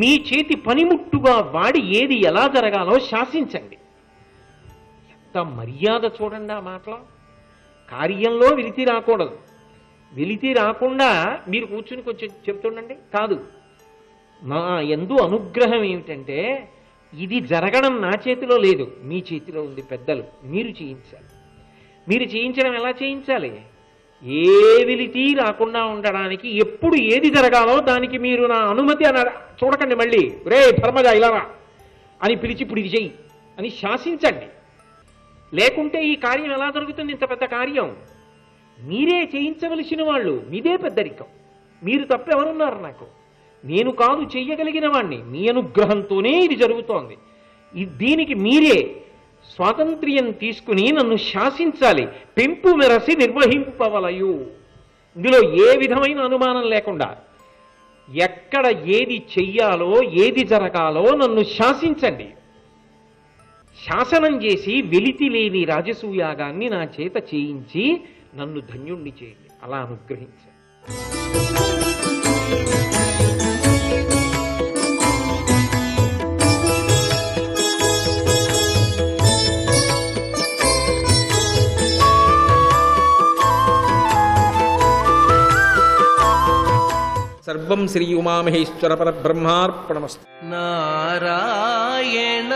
మీ చేతి పనిముట్టుగా వాడి ఏది ఎలా జరగాలో శాసించండి. ఎంత మర్యాద చూడండి ఆ మాటలో. కార్యంలో వెలితి రాకూడదు. వెలితి రాకుండా మీరు కూర్చుని కొంచెం చెప్తుండండి కాదు. నా యందు అనుగ్రహం ఏమిటంటే ఇది జరగడం నా చేతిలో లేదు, మీ చేతిలో ఉంది. పెద్దలు మీరు చేయించాలి. మీరు చేయించడం ఎలా చేయించాలి? ఏ వెలితి రాకుండా ఉండడానికి ఎప్పుడు ఏది జరగాలో దానికి మీరు నా అనుమతి చూడకండి. మళ్ళీ రే ధర్మజ ఇలా రా అని పిలిచి ఇప్పుడు ఇది చెయ్యి అని శాసించండి. లేకుంటే ఈ కార్యం ఎలా జరుగుతుంది? ఇంత పెద్ద కార్యం మీరే చేయించవలసిన వాళ్ళు. మీదే పెద్దరికం. మీరు తప్పెవరున్నారు నాకు? నేను కాదు చెయ్యగలిగిన వాణ్ణి. మీ అనుగ్రహంతోనే ఇది జరుగుతోంది. దీనికి మీరే స్వాతంత్ర్యం తీసుకుని నన్ను శాసించాలి. పెంపు మెరసి నిర్వహింపవలయు. ఇందులో ఏ విధమైన అనుమానం లేకుండా ఎక్కడ ఏది చెయ్యాలో ఏది జరగాలో నన్ను శాసించండి. శాసనం చేసి వెలితి లేని రాజసూయాగాన్ని నా చేత చేయించి నన్ను ధన్యుణ్ణి చేయండి. అలా అనుగ్రహించండి. సర్వం శ్రీ ఉమామహేశ్వర పరబ్రహ్మార్పణమస్తు. నారాయణ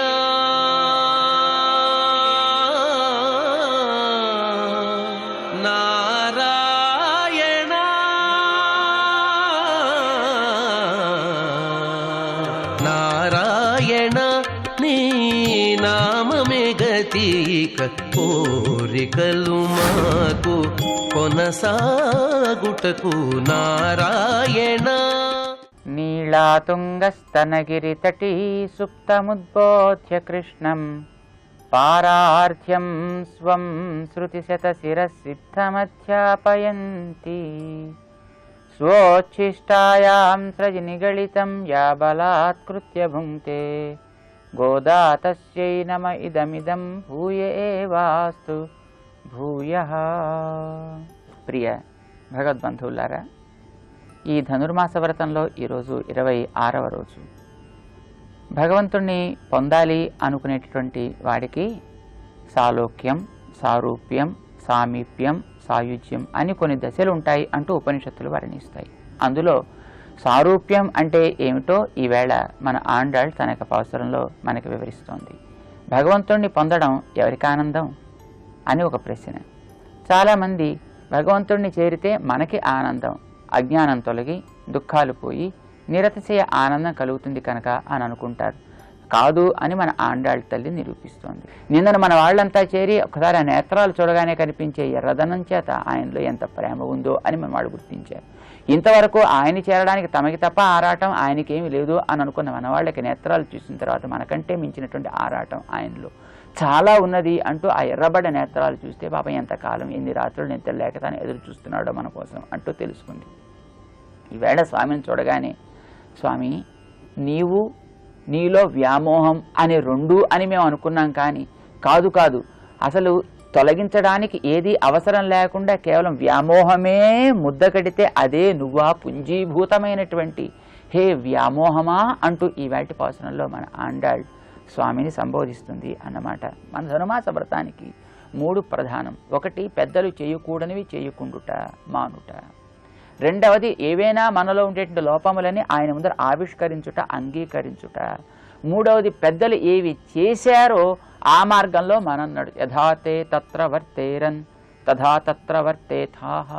నారాయణ నారాయణ నీ నామమే గతిక కోరికలు మాకు కొనసాగుటకు నారాయణ. నీళాతుంగస్తనగిరితటీ సుప్తముద్బోధ్య కృష్ణం పారార్థ్యం స్వం శృతిశతశిరసిద్ధమధ్యాపయంతి స్వోచ్ఛిష్టాయాం సృజనిగళితం యా బలాత్కృత్య భుంక్తే గోదా తస్యై నమ ఇదమిదం భూయ ఏవాస్తు భూయః. ప్రియ భగవద్బంధువులారా, ఈ ధనుర్మాస వ్రతంలో ఈరోజు 26వ రోజు. భగవంతుణ్ణి పొందాలి అనుకునేటటువంటి వాడికి సాలోక్యం, సారూప్యం, సామీప్యం, సాయుజ్యం అని కొన్ని దశలు ఉంటాయి అంటూ ఉపనిషత్తులు వర్ణిస్తాయి. అందులో సారూప్యం అంటే ఏమిటో ఈవేళ మన ఆండాళ్ తన యొక్క అవసరంలో మనకి వివరిస్తోంది. భగవంతుణ్ణి పొందడం ఎవరికి ఆనందం అని ఒక ప్రశ్న. చాలామంది భగవంతుణ్ణి చేరితే మనకి ఆనందం, అజ్ఞానం తొలగి దుఃఖాలు పోయి నిరతిశయ ఆనందం కలుగుతుంది కనుక అని అనుకుంటారు. కాదు అని మన ఆండాళ్ళ తల్లి నిరూపిస్తోంది. నిన్న మన వాళ్ళంతా చేరి ఒకసారి ఆ నేత్రాలు చూడగానే కనిపించే ఎర్రదనం చేత ఆయనలో ఎంత ప్రేమ ఉందో అని మన వాళ్ళు గుర్తించారు. ఇంతవరకు ఆయన చేరడానికి తమకి తప్ప ఆరాటం ఆయనకేమీ లేదు అని అనుకున్న మన వాళ్ళకి నేత్రాలు చూసిన తర్వాత మనకంటే మించినటువంటి ఆరాటం ఆయనలో చాలా ఉన్నది అంటూ ఆ ఎర్రబడ్డ నేత్రాలు చూస్తే పాపం ఎంతకాలం ఎన్ని రాత్రులు నిద్ర లేక తాను ఎదురు చూస్తున్నాడో మన కోసం అంటూ తెలుసుకుంది. ఈవేళ స్వామిని చూడగానే స్వామి నీవు నీలో వ్యామోహం అనే రెండు అని మేము అనుకున్నాం, కానీ కాదు కాదు అసలు తొలగించడానికి ఏది అవసరం లేకుండా కేవలం వ్యామోహమే ముద్ద కడితే అదే నువ్వా పుంజీభూతమైనటువంటి హే వ్యామోహమా అంటూ ఈ వేటి పాసనంలో మన ఆండాళ్ స్వామిని సంబోధిస్తుంది అన్నమాట. మన ధనుమాస వ్రతానికి 3 ప్రధానం. ఒకటి పెద్దలు చేయకూడనివి చేయకుండుట మానుట. రెండవది ఏవైనా మనలో ఉండేటువంటి లోపములని ఆయన ముందర ఆవిష్కరించుట అంగీకరించుట. మూడవది పెద్దలు ఏవి చేశారో ఆ మార్గంలో మనం యథాతే తత్ర వర్తేరన్ తథా తత్ర వర్తేథాహ.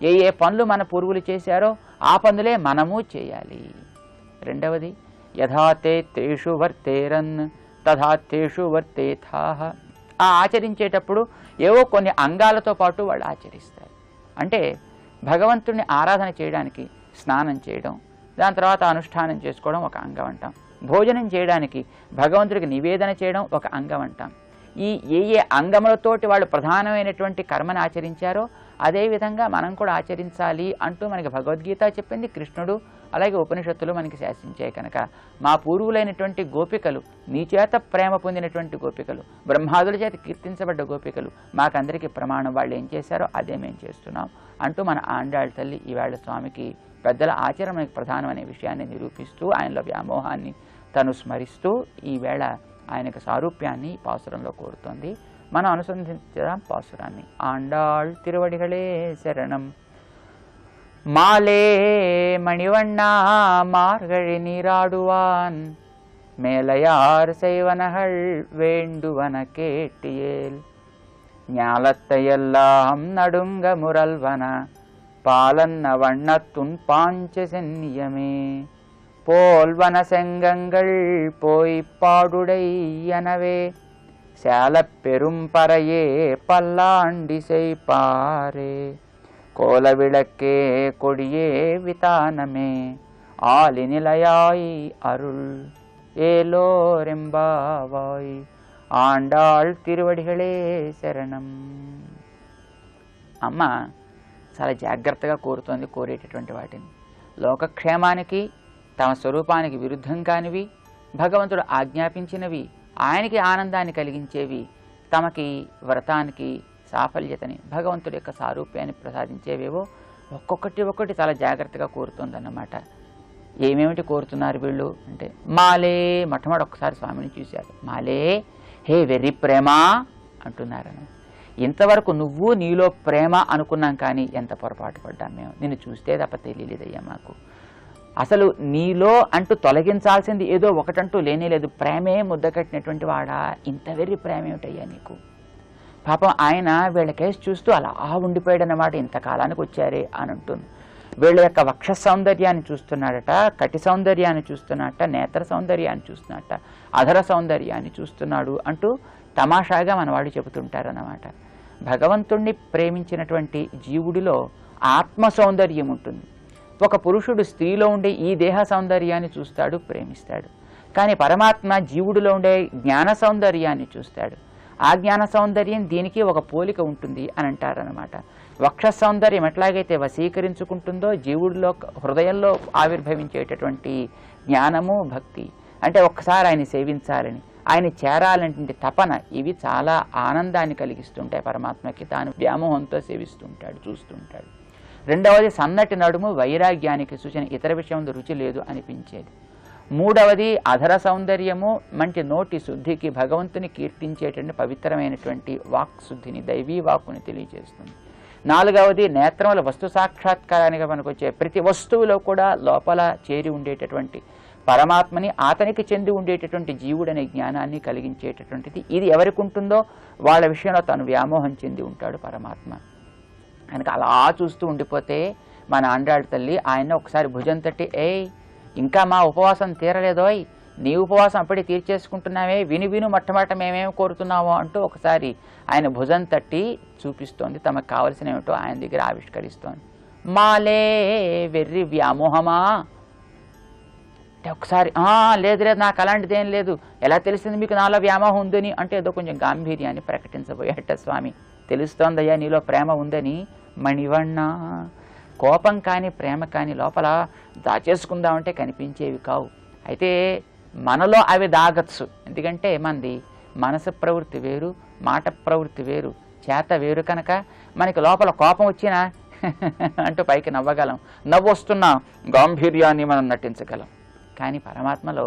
ఏ ఏ పనులు మన పూర్వులు చేశారో ఆ పనులే మనము చేయాలి. రెండవది యథాతే తేషు వర్తేరన్ తథా తేషు వర్తేథాహ. ఆ ఆచరించేటప్పుడు ఏవో కొన్ని అంగాలతో పాటు వాళ్ళు ఆచరిస్తారు. అంటే భగవంతుడిని ఆరాధన చేయడానికి స్నానం చేయడం, దాని తర్వాత అనుష్ఠానం చేసుకోవడం ఒక అంగం అంటాం. భోజనం చేయడానికి భగవంతుడికి నివేదన చేయడం ఒక అంగం అంటాం. ఈ ఏ అంగములతోటి వాళ్ళు ప్రధానమైనటువంటి కర్మను ఆచరించారో అదేవిధంగా మనం కూడా ఆచరించాలి అంటూ మనకి భగవద్గీత చెప్పింది, కృష్ణుడు అలాగే ఉపనిషత్తులు మనకి శాసించాయి. కనుక మా పూర్వులైనటువంటి గోపికలు, నీ చేత ప్రేమ పొందినటువంటి గోపికలు, బ్రహ్మాదుల చేత కీర్తించబడ్డ గోపికలు మాకందరికీ ప్రమాణం. వాళ్ళు ఏం చేశారో అదే మేము చేస్తున్నాం అంటూ మన ఆండాళ్ళ తల్లి ఈవేళ స్వామికి పెద్దల ఆచరణకి ప్రధానమనే విషయాన్ని నిరూపిస్తూ ఆయనలో వ్యామోహాన్ని తను స్మరిస్తూ ఈవేళ ఆయనకు సారూప్యాన్ని పాసురంలో కోరుతోంది. మనం అనుసంధించడం పాసురాన్ని. ఆండాళ్ తిరువడిகளே శరణం. மாலே மணிவண்ணா மார்கழி நீராடுவான் மேலையார் செய்வனகள் வேண்டுவன கேட்டியேல் ஞாலத்தையெல்லாம் நடுங்க முரல்வன பாலன்ன வண்ணத்துன் பாஞ்ச சென்னியமே போல்வன செங்கங்கள் போய் பாடுடை எனவே சேலப் பெரும் பறையே பல்லாண்டி செய்பாரே கோல விளக்கே கொடியே விதானமே ஆலி நிலையாய் அருள் ஏலோரெம்பாவாய். ఆండాళ్ తిరువడిகளே శరణం. అమ్మ చాలా జాగ్రత్తగా కోరుతోంది కోరేటటువంటి వాటిని. లోకక్షేమానికి తమ స్వరూపానికి విరుద్ధం కానివి, భగవంతుడు ఆజ్ఞాపించినవి, ఆయనకి ఆనందాన్ని కలిగించేవి, తమకి వ్రతానికి సాఫల్యతని, భగవంతుడి యొక్క సారూప్యాన్ని ప్రసాదించేవేవో ఒక్కొక్కటి చాలా జాగ్రత్తగా కోరుతోందన్నమాట. ఏమేమిటి కోరుతున్నారు వీళ్ళు అంటే, మాలే మొట్టమొదటి ఒక్కసారి స్వామిని చూశారు. మాలే హే వెర్రి ప్రేమ అంటున్నారని. ఇంతవరకు నువ్వు నీలో ప్రేమ అనుకున్నాం, కానీ ఎంత పొరపాటు పడ్డాం మేము. నిన్ను చూస్తే తప్ప తెలియలేదయ్యా మాకు. అసలు నీలో అంటూ తొలగించాల్సింది ఏదో ఒకటంటూ లేనేలేదు. ప్రేమే ముద్ద కట్టినటువంటి వాడా, ఇంత వెర్రి ప్రేమ ఏమిటయ్యా నీకు. పాపం ఆయన వీళ్ళ కేసు చూస్తూ అలా ఉండిపోయాడు అన్నమాట. ఇంతకాలానికి వచ్చారే అని అంటుంది. వీళ్ళ యొక్క వక్ష సౌందర్యాన్ని చూస్తున్నాడట, కటి సౌందర్యాన్ని చూస్తున్నాడట, నేత్ర సౌందర్యాన్ని చూస్తున్నాడట, అధర సౌందర్యాన్ని చూస్తున్నాడు అంటూ తమాషాగా మన వాళ్ళు చెబుతుంటారన్నమాట. భగవంతుణ్ణి ప్రేమించినటువంటి జీవుడిలో ఆత్మ సౌందర్యం ఉంటుంది. ఒక పురుషుడు స్త్రీలో ఉండే ఈ దేహ సౌందర్యాన్ని చూస్తాడు, ప్రేమిస్తాడు. కానీ పరమాత్మ జీవుడిలో ఉండే జ్ఞాన సౌందర్యాన్ని చూస్తాడు. ఆ జ్ఞాన సౌందర్యం దీనికి ఒక పోలిక ఉంటుంది అని అంటారనమాట. వక్ష సౌందర్యం ఎట్లాగైతే వశీకరించుకుంటుందో జీవుడిలో హృదయంలో ఆవిర్భవించేటటువంటి జ్ఞానము భక్తి, అంటే ఒక్కసారి ఆయన సేవించాలని, ఆయన చేరాలంటే తపన, ఇవి చాలా ఆనందాన్ని కలిగిస్తుంటాయి పరమాత్మకి. తాను వ్యామోహంతో సేవిస్తుంటాడు, చూస్తుంటాడు. రెండవది సన్నటి నడుము వైరాగ్యానికి సూచన, ఇతర విషయం రుచి లేదు అనిపించేది. మూడవది అధర సౌందర్యము, మంచి నోటి శుద్ధికి, భగవంతుని కీర్తించేటువంటి పవిత్రమైనటువంటి వాక్ శుద్ధిని, దైవీ వాక్కుని తెలియజేస్తుంది. నాలుగవది నేత్రముల వస్తు సాక్షాత్కారానికి మనకొచ్చే ప్రతి వస్తువులో కూడా లోపల చేరి ఉండేటటువంటి పరమాత్మని, అతనికి చెంది ఉండేటటువంటి జీవుడనే జ్ఞానాన్ని కలిగించేటటువంటిది. ఇది ఎవరికి ఉంటుందో వాళ్ళ విషయంలో తను వ్యామోహం చెంది ఉంటాడు పరమాత్మ. కనుక అలా చూస్తూ ఉండిపోతే మన ఆండాళ్ళ తల్లి ఆయన ఒకసారి భుజం తట్టి, ఏయ్ ఇంకా మా ఉపవాసం తీరలేదోయ్, నీ ఉపవాసం అప్పుడే తీర్చేసుకుంటున్నావే, విను విను మొట్టమొదట మేమేమి కోరుతున్నామో అంటూ ఒకసారి ఆయన భుజం తట్టి చూపిస్తోంది, తమకు కావలసిన ఏమిటో ఆయన దగ్గర ఆవిష్కరిస్తోంది. మాలే వెర్రి వ్యామోహమా అంటే ఒకసారి లేదు లేదు నాకు అలాంటిది ఏం లేదు, ఎలా తెలిసింది మీకు నాలో వ్యామోహం ఉందని అంటే ఏదో కొంచెం గాంభీర్యాన్ని ప్రకటించబోయాట స్వామి. తెలుస్తోందయ్యా నీలో ప్రేమ ఉందని. మణివಣ್ణ, కోపం కానీ ప్రేమ కానీ లోపల దాచేసుకుందామంటే కనిపించేవి కావు. అయితే మనలో అవి దాగచ్చు, ఎందుకంటే మనది మనసు ప్రవృత్తి వేరు, మాట ప్రవృత్తి వేరు, చేత వేరు. కనుక మనకి లోపల కోపం వచ్చినా అంటూ పైకి నవ్వగలం, నవ్వొస్తున్న గాంభీర్యాన్ని మనం నటించగలం. కానీ పరమాత్మలో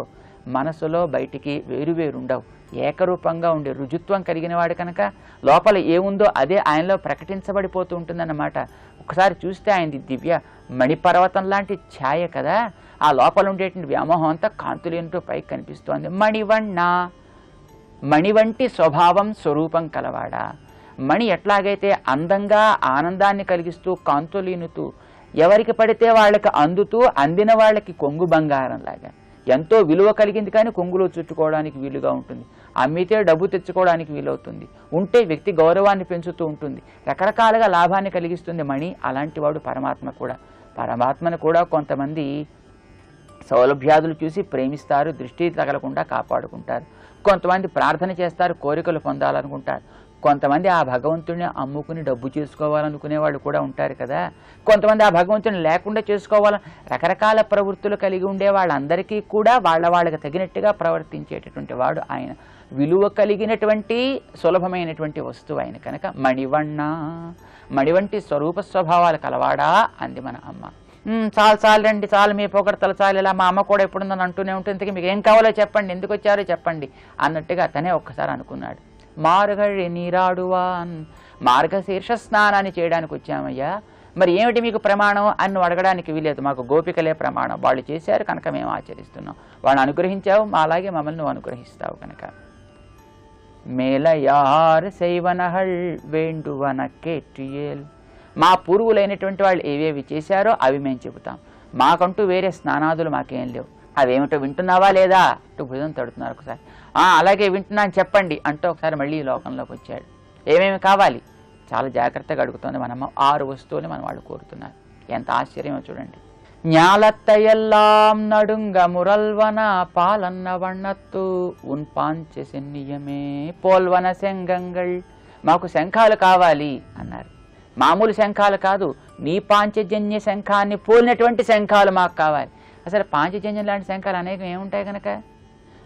మనసులో బయటికి వేరువేరు ఉండవు, ఏకరూపంగా ఉండే రుజుత్వం కలిగిన వాడు కనుక లోపల ఏముందో అదే ఆయనలో ప్రకటించబడిపోతూ ఉంటుందన్నమాట. ఒకసారి చూస్తే ఆయనది దివ్య మణిపర్వతం లాంటి ఛాయ కదా, ఆ లోపల ఉండేటువంటి వ్యామోహం అంతా కాంతులేంటూ పైకి కనిపిస్తోంది. మణివಣ್ణ, మణి వంటి స్వభావం స్వరూపం కలవాడా. మణి ఎట్లాగైతే అందంగా ఆనందాన్ని కలిగిస్తూ కాంతులీనుతూ ఎవరికి పడితే వాళ్ళకి అందుతూ అందిన వాళ్ళకి కొంగు బంగారంలాగా ఎంతో విలువ కలిగింది, కానీ కొంగులో చుట్టుకోవడానికి వీలుగా ఉంటుంది, అమ్మితే డబ్బు తెచ్చుకోవడానికి వీలవుతుంది, ఉంటే వ్యక్తి గౌరవాన్ని పెంచుతూ ఉంటుంది, రకరకాలుగా లాభాన్ని కలిగిస్తుంది మణి. అలాంటి వాడు పరమాత్మ కూడా. పరమాత్మను కూడా కొంతమంది సౌలభ్యాదులు చూసి ప్రేమిస్తారు, దృష్టి తగలకుండా కాపాడుకుంటారు. కొంతమంది ప్రార్థన చేస్తారు, కోరికలు పొందాలనుకుంటారు. కొంతమంది ఆ భగవంతుడిని అమ్ముకుని డబ్బు చేసుకోవాలనుకునే వాళ్ళు కూడా ఉంటారు కదా. కొంతమంది ఆ భగవంతుడిని లేకుండా చేసుకోవాలని రకరకాల ప్రవృత్తులు కలిగి ఉండే వాళ్ళందరికీ కూడా వాళ్ళకి తగినట్టుగా ప్రవర్తించేటటువంటి వాడు ఆయన. విలువ కలిగినటువంటి సులభమైనటువంటి వస్తువు ఆయన కనుక మణివಣ್ణ, మణి వంటి స్వరూప స్వభావాలు కలవాడా అంది మన అమ్మ. చాలు రండి, చాలు మీ పొగడతలు చాలు, ఇలా మా అమ్మ కూడా ఎప్పుడు నన్ను అంటూనే ఉంటుంది, ఇంతకీ మీకు ఏం కావాలో చెప్పండి, ఎందుకు వచ్చారో చెప్పండి అన్నట్టుగా తనే ఒక్కసారి అనుకున్నాడు. మార్గళి నీరాడువాన్, మార్గశీర్ష స్నానాన్ని చేయడానికి వచ్చామయ్యా, మరి ఏమిటి మీకు ప్రమాణం అని అడగడానికి వీలేదు, మాకు గోపికలే ప్రమాణం, వాళ్ళు చేశారు కనుక మేము ఆచరిస్తున్నాం, వాళ్ళని అనుగ్రహించావు, మా అలాగే మమ్మల్ని నువ్వు అనుగ్రహిస్తావు కనుక. మేలయార్ శైవనహల్ వేండువన కేట్రియేల్, మా పూర్వులైనటువంటి వాళ్ళు ఏవేవి చేశారో అవి మేము చెబుతాం, మాకంటూ వేరే స్నానాదులు మాకేం లేవు, అవేమిటో వింటున్నావా లేదా అంటూ భుజం తడుతున్నారు. ఒకసారి అలాగే వింటున్నాను చెప్పండి అంటూ ఒకసారి మళ్ళీ ఈ లోకంలోకి వచ్చాడు. ఏమేమి కావాలి చాలా జాగ్రత్తగా అడుగుతోంది మనమ్మ. 6 వస్తువులు మన వాళ్ళు కోరుతున్నారు. ఎంత ఆశ్చర్యమో చూడండి. ஞாலத்தையெல்லாம் நடுங்க முரல்வன பாலன்ன வண்ணத்து உன் பாஞ்ச செన్నియమే పోల్వన శంఖంగల్, మాకు శంఖాలు కావాలి అన్నారు. మామూలు శంఖాలు కాదు, నీ పాంచజన్య శంఖాన్ని పోలినటువంటి శంఖాలు మాకు కావాలి. అసలు పాంచజన్యం లాంటి శంఖాలు అనేకం ఏముంటాయి కనుక.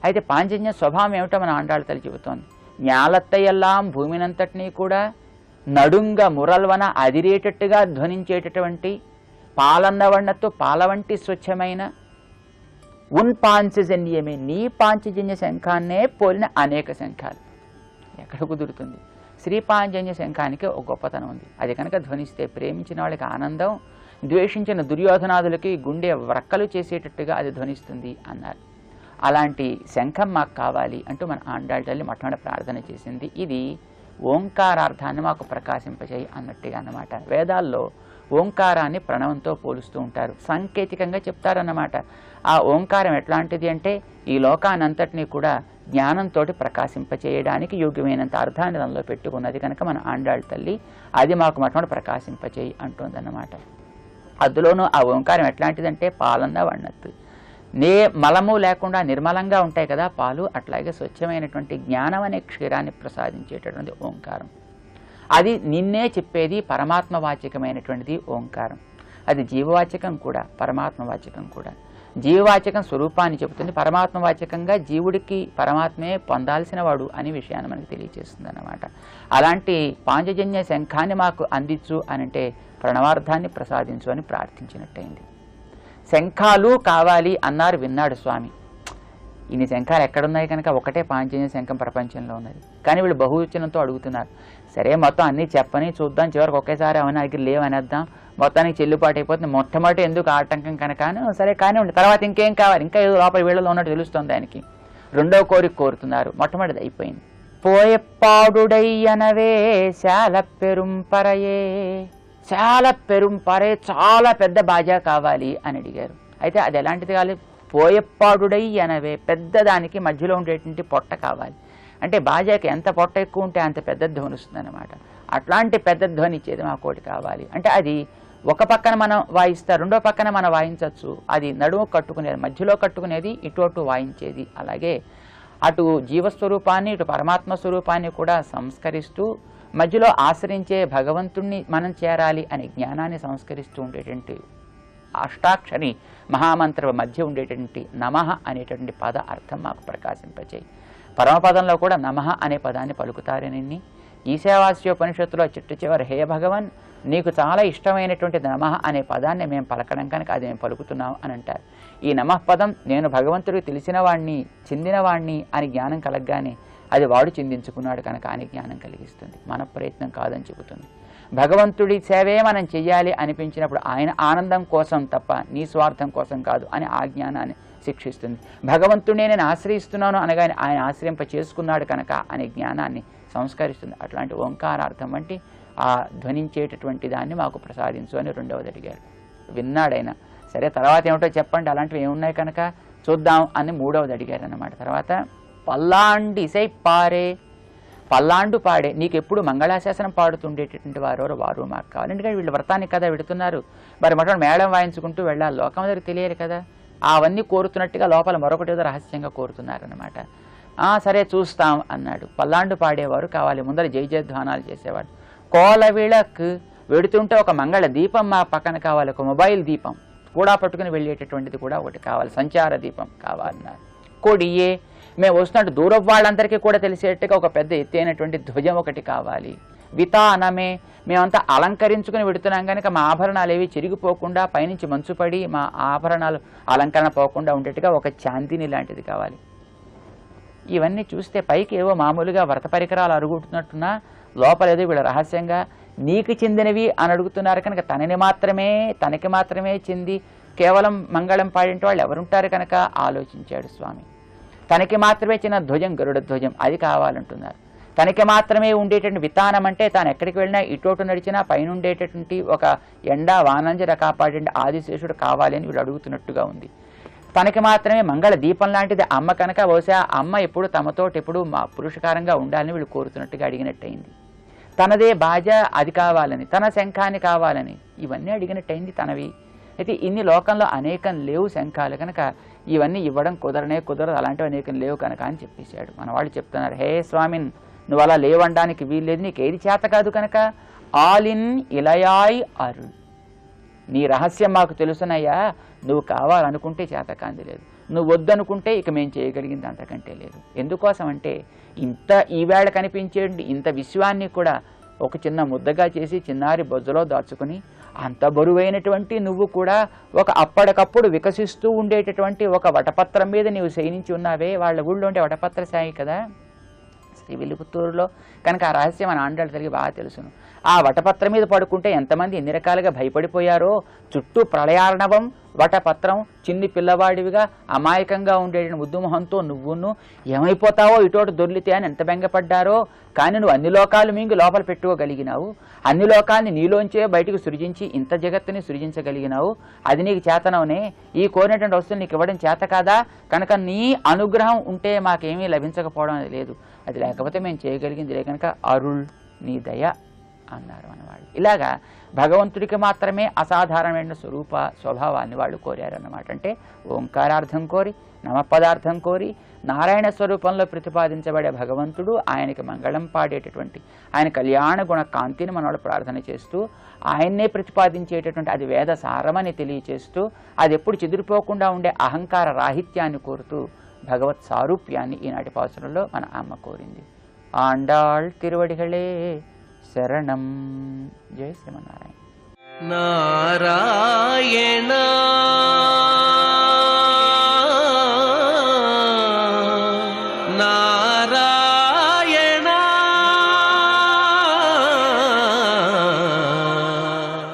అయితే పాంచజన్య స్వభావం ఏమిటో మన ఆండాళ్ళ తల్లి చెబుతోంది. ஞాలత్తయెల్లాం, భూమినంతటినీ కూడా నడుంగ మురల్వన, అదిరేటట్టుగా ధ్వనించేటటువంటి, పాలన్నవన్నతో పాల వంటి స్వచ్ఛమైన, ఉన్ పాంచజన్యమే, నీ పాంచజన్య శంఖాన్నే పోలిన అనేక శంఖాలు ఎక్కడ కుదురుతుంది. శ్రీ పాంచజన్య శంఖానికి ఒక గొప్పతనం ఉంది. అది కనుక ధ్వనిస్తే ప్రేమించిన వాళ్ళకి ఆనందం, ద్వేషించిన దుర్యోధనాదులకి గుండె వ్రక్కలు చేసేటట్టుగా అది ధ్వనిస్తుంది అన్నారు. అలాంటి శంఖం మాకు కావాలి అంటూ మన ఆండాళ్ళ తల్లి మొట్టమొదటి ప్రార్థన చేసింది. ఇది ఓంకారార్థాన్ని మాకు ప్రకాశింపచేయి అన్నట్టుగా అన్నమాట. వేదాల్లో ఓంకారాన్ని ప్రణవంతో పోలుస్తూ ఉంటారు, సాంకేతికంగా చెప్తారన్నమాట. ఆ ఓంకారం ఎట్లాంటిది అంటే ఈ లోకానంతటినీ కూడా జ్ఞానంతో ప్రకాశింపచేయడానికి యోగ్యమైనంత అర్థాన్ని దానిలో పెట్టుకున్నది కనుక మన ఆండాళ్ళ తల్లి అది మాకు మొట్టమొదటి ప్రకాశింపచేయి అంటుందన్నమాట. అందులోనూ ఆ ఓంకారం ఎట్లాంటిదంటే పాలన్న వన్నత్తు, మలము లేకుండా నిర్మలంగా ఉంటాయి కదా పాలు, అట్లాగే స్వచ్ఛమైనటువంటి జ్ఞానం అనే క్షీరాన్ని ప్రసాదించేటటువంటి ఓంకారం. అది నిన్నే చెప్పేది, పరమాత్మవాచకమైనటువంటిది ఓంకారం. అది జీవవాచకం కూడా, పరమాత్మవాచకం కూడా. జీవవాచకం స్వరూపాన్ని చెబుతుంది, పరమాత్మవాచకంగా జీవుడికి పరమాత్మే పొందాల్సిన వాడు అనే విషయాన్ని మనకు తెలియజేస్తుంది అన్నమాట. అలాంటి పాంచజన్య శంఖాన్ని మాకు అందించు అని అంటే ప్రణవార్థాన్ని ప్రసాదించు అని ప్రార్థించినట్టయింది. శంఖాలు కావాలి అన్నారు, విన్నాడు స్వామి. ఇన్ని శంఖాలు ఎక్కడున్నాయి కనుక ఒకటే పాంచజన్య శంఖం ప్రపంచంలో ఉన్నది, కానీ వీళ్ళు బహువచనంతో అడుగుతున్నారు. సరే మొత్తం అన్నీ చెప్పని చూద్దాం, చివరికి ఒకేసారి అవన్నీ దగ్గర లేవనేద్దాం, మొత్తానికి చెల్లుబాటు అయిపోతుంది, మొట్టమొదటి ఎందుకు ఆటంకం కనుక సరే కానివ్వండి, తర్వాత ఇంకేం కావాలి, ఇంకా ఏదో లోపల వీళ్ళలో ఉన్నట్టు తెలుస్తుంది ఆయనకి. రెండవ కోరిక కోరుతున్నారు, మొట్టమొదటిది అయిపోయింది. పోయెప్పాడుడయ్యనవే శాల పెరుంపరయే, చాలా పెరుంపరే, చాలా పెద్ద బాజా కావాలి అని అడిగారు. అయితే అది ఎలాంటిది కావాలి, పోయప్పాడుడై అనవే, పెద్దదానికి మధ్యలో ఉండేటువంటి పొట్ట కావాలి. అంటే బాజాకి ఎంత పొట్ట ఎక్కువ ఉంటే అంత పెద్ద ధ్వని వస్తుంది అనమాట. అట్లాంటి పెద్ద ధ్వని ఇచ్చేది మా కోటి కావాలి. అంటే అది ఒక పక్కన మనం వాయిస్తారు, రెండో పక్కన మనం వాయించవచ్చు. అది నడుము కట్టుకునేది, మధ్యలో కట్టుకునేది, ఇటు అటు వాయించేది. అలాగే అటు జీవస్వరూపాన్ని ఇటు పరమాత్మ స్వరూపాన్ని కూడా సంస్కరిస్తూ మధ్యలో ఆశ్రయించే భగవంతుణ్ణి మనం చేరాలి అనే జ్ఞానాన్ని సంస్కరిస్తూ ఉండేటువంటి అష్టాక్షరి మహామంత్ర మధ్య ఉండేటువంటి నమః అనేటువంటి పద అర్థం మాకు ప్రకాశింపచేయి. పరమపదంలో కూడా నమః అనే పదాన్ని పలుకుతారని ఈశావాస్యోపనిషత్తులో చిట్ట చివరి హే భగవన్ నీకు చాలా ఇష్టమైనటువంటి నమః అనే పదాన్ని మేము పలకడం కనుక అది మేము పలుకుతున్నాం అని అంటారు. ఈ నమః పదం నేను భగవంతుడికి తెలిసిన వాణ్ణి చెందిన వాణ్ణి అని జ్ఞానం కలగగానే అది వాడు చిందించుకున్నాడు కనుక అని జ్ఞానం కలిగిస్తుంది. మన ప్రయత్నం కాదని చెబుతుంది. భగవంతుడి సేవే మనం చెయ్యాలి అనిపించినప్పుడు ఆయన ఆనందం కోసం తప్ప నీ స్వార్థం కోసం కాదు అని ఆ జ్ఞానాన్ని శిక్షిస్తుంది. భగవంతుడినే నేను ఆశ్రయిస్తున్నాను అనగానే ఆయన ఆశ్రయింప చేసుకున్నాడు కనుక అనే జ్ఞానాన్ని సంస్కరిస్తుంది. అట్లాంటి ఓంకారార్థం వంటి ఆ ధ్వనించేటటువంటి దాన్ని మాకు ప్రసాదించు అని రెండవది అడిగారు. విన్నాడైనా సరే తర్వాత ఏమిటో చెప్పండి, అలాంటివి ఏమున్నాయి కనుక చూద్దాం అని మూడవది అడిగారు అన్నమాట. తర్వాత పల్లాండి ఇసై పారే, పల్లాండు పాడే, నీకు ఎప్పుడు మంగళాశాసనం పాడుతుండేటటువంటి వారు మాకు కావాలి. ఎందుకంటే వీళ్ళు వ్రతానికి కదా పెడుతున్నారు, మరి మొట్టమొదటి మేళం వాయించుకుంటూ వెళ్ళాలి, లోకం దగ్గరికి తెలియాలి కదా. అవన్నీ కోరుతున్నట్టుగా లోపల మరొకటి ఏదో రహస్యంగా కోరుతున్నారన్నమాట. సరే చూస్తాం అన్నాడు. పల్లాండు పాడేవారు కావాలి, ముందర జై జయధ్వానాలు చేసేవాడు. కోల విళక్, వెడుతుంటే ఒక మంగళ దీపం మా పక్కన కావాలి, ఒక మొబైల్ దీపం కూడా పట్టుకుని వెళ్ళేటటువంటిది కూడా ఒకటి కావాలి, సంచార దీపం కావాలన్నారు. కొడియే, మేము వస్తున్నట్టు దూరం వాళ్ళందరికీ కూడా తెలిసేట్టుగా ఒక పెద్ద ఎత్తైనటువంటి ధ్వజం ఒకటి కావాలి. వితానమే, మేమంతా అలంకరించుకుని పెడుతున్నాం కనుక మా ఆభరణాలు ఏవి చిరిగిపోకుండా పైనుంచి మంచు పడి మా ఆభరణాలు అలంకరణ పోకుండా ఉండేట్టుగా ఒక చాందిని లాంటిది కావాలి. ఇవన్నీ చూస్తే పైకి ఏవో మామూలుగా వ్రత పరికరాలు అరుగుతున్నట్టున్నా లోపల ఏదో వీళ్ళు రహస్యంగా నీకు చెందినవి అని అడుగుతున్నారు కనుక తనకి మాత్రమే చెంది కేవలం మంగళం పాడింటే వాళ్ళు ఎవరుంటారు కనుక ఆలోచించాడు స్వామి. తనకి మాత్రమే చిన్న ధ్వజం గరుడ ధ్వజం అది కావాలంటున్నారు. తనకి మాత్రమే ఉండేటువంటి వితానం అంటే తాను ఎక్కడికి వెళ్ళినా ఇటోటు నడిచినా పైన ఉండేటటువంటి ఒక ఎండా వానంజర కాపాడే ఆదిశేషుడు కావాలి అని వీళ్ళు అడుగుతున్నట్టుగా ఉంది. తనకి మాత్రమే మంగళ దీపం లాంటిది అమ్మ కనుక బహుశా అమ్మ ఎప్పుడు తమతోటి ఎప్పుడు మా పురుషకారంగా ఉండాలని వీళ్ళు కోరుతున్నట్టుగా అడిగినట్టయింది. తనదే బాజ అది కావాలని, తన శంఖాన్ని కావాలని ఇవన్నీ అడిగినట్టయింది తనవి. అయితే ఇన్ని లోకంలో అనేకం లేవు శంఖాలు కనుక ఇవన్నీ ఇవ్వడం కుదరదు, అలాంటివి అనేకం లేవు కనుక అని చెప్పేశాడు. మన వాళ్ళు చెప్తున్నారు, హే స్వామిన్ నువ్వు అలా లేవడానికి వీల్లేదు, నీకు ఏది చేత కాదు కనుక ఆలిన్ ఇలయాయ్ అరుణ్, నీ రహస్యం మాకు తెలుసునయ్యా, నువ్వు కావాలనుకుంటే చేతకాంది లేదు, నువ్వు వద్దనుకుంటే ఇక మేము చేయగలిగింది అంతకంటే లేదు. ఎందుకోసం అంటే ఇంత ఈవేళ కనిపించే ఇంత విశ్వాన్ని కూడా ఒక చిన్న ముద్దగా చేసి చిన్నారి బొజ్జలో దాచుకుని అంత బరువైనటువంటి నువ్వు కూడా ఒక అప్పటికప్పుడు వికసిస్తూ ఉండేటటువంటి ఒక వటపత్రం మీద నీవు శయనించి ఉన్నావే. వాళ్ళ ఊళ్ళో ఉండే వటపత్ర సాయి కదా శ్రీ విల్లిపుత్తూరులో కనుక ఆ రహస్యం మన ఆండాళ్ళ తల్లికి బాగా తెలుసును. ఆ వటపత్రం మీద పడుకుంటే ఎంతమంది ఎన్ని రకాలుగా భయపడిపోయారో, చుట్టూ ప్రళయార్ణవం వటపత్రం, చిన్ని పిల్లవాడివిగా అమాయకంగా ఉండే ముద్దుమొహంతో నువ్వును ఏమైపోతావో ఇటోటి దొర్లితే అని ఎంత బెంగపడ్డారో. కానీ నువ్వు అన్ని లోకాలు మింగి లోపల పెట్టుకోగలిగినావు, అన్ని లోకాల్ని నీలోంచే బయటకు సృజించి ఇంత జగత్తుని సృజించగలిగినావు. అది నీకు చేతనవునే, ఈ కోరినటువంటి వస్తువులు నీకు ఇవ్వడం చేత కాదా కనుక నీ అనుగ్రహం ఉంటే మాకేమీ లభించకపోవడం అనేది లేదు, అది లేకపోతే మేము చేయగలిగింది లే కనుక అరుళ్ నీ దయ అన్నారు మనవాళ్ళు. ఇలాగా భగవంతుడికి మాత్రమే అసాధారణమైన స్వభావాన్ని వాళ్ళు కోరారన్నమాట. అంటే ఓంకారార్థం కోరి, నమపదార్థం కోరి, నారాయణ స్వరూపంలో ప్రతిపాదించబడే భగవంతుడు ఆయనకి మంగళం పాడేటటువంటి ఆయన కళ్యాణ గుణ కాంతిని మనవాళ్ళు ప్రార్థన చేస్తూ ఆయన్నే ప్రతిపాదించేటటువంటి అది వేద సారమని తెలియచేస్తూ అది ఎప్పుడు చెదిరిపోకుండా ఉండే అహంకార రాహిత్యాన్ని కోరుతూ భగవత్ సారూప్యాన్ని ఈనాటి పాసురంలో మన అమ్మ కోరింది. ఆండాళ్ తిరువడిகளே శరణం. జై శ్రీమన్నారాయణ. నారాయణ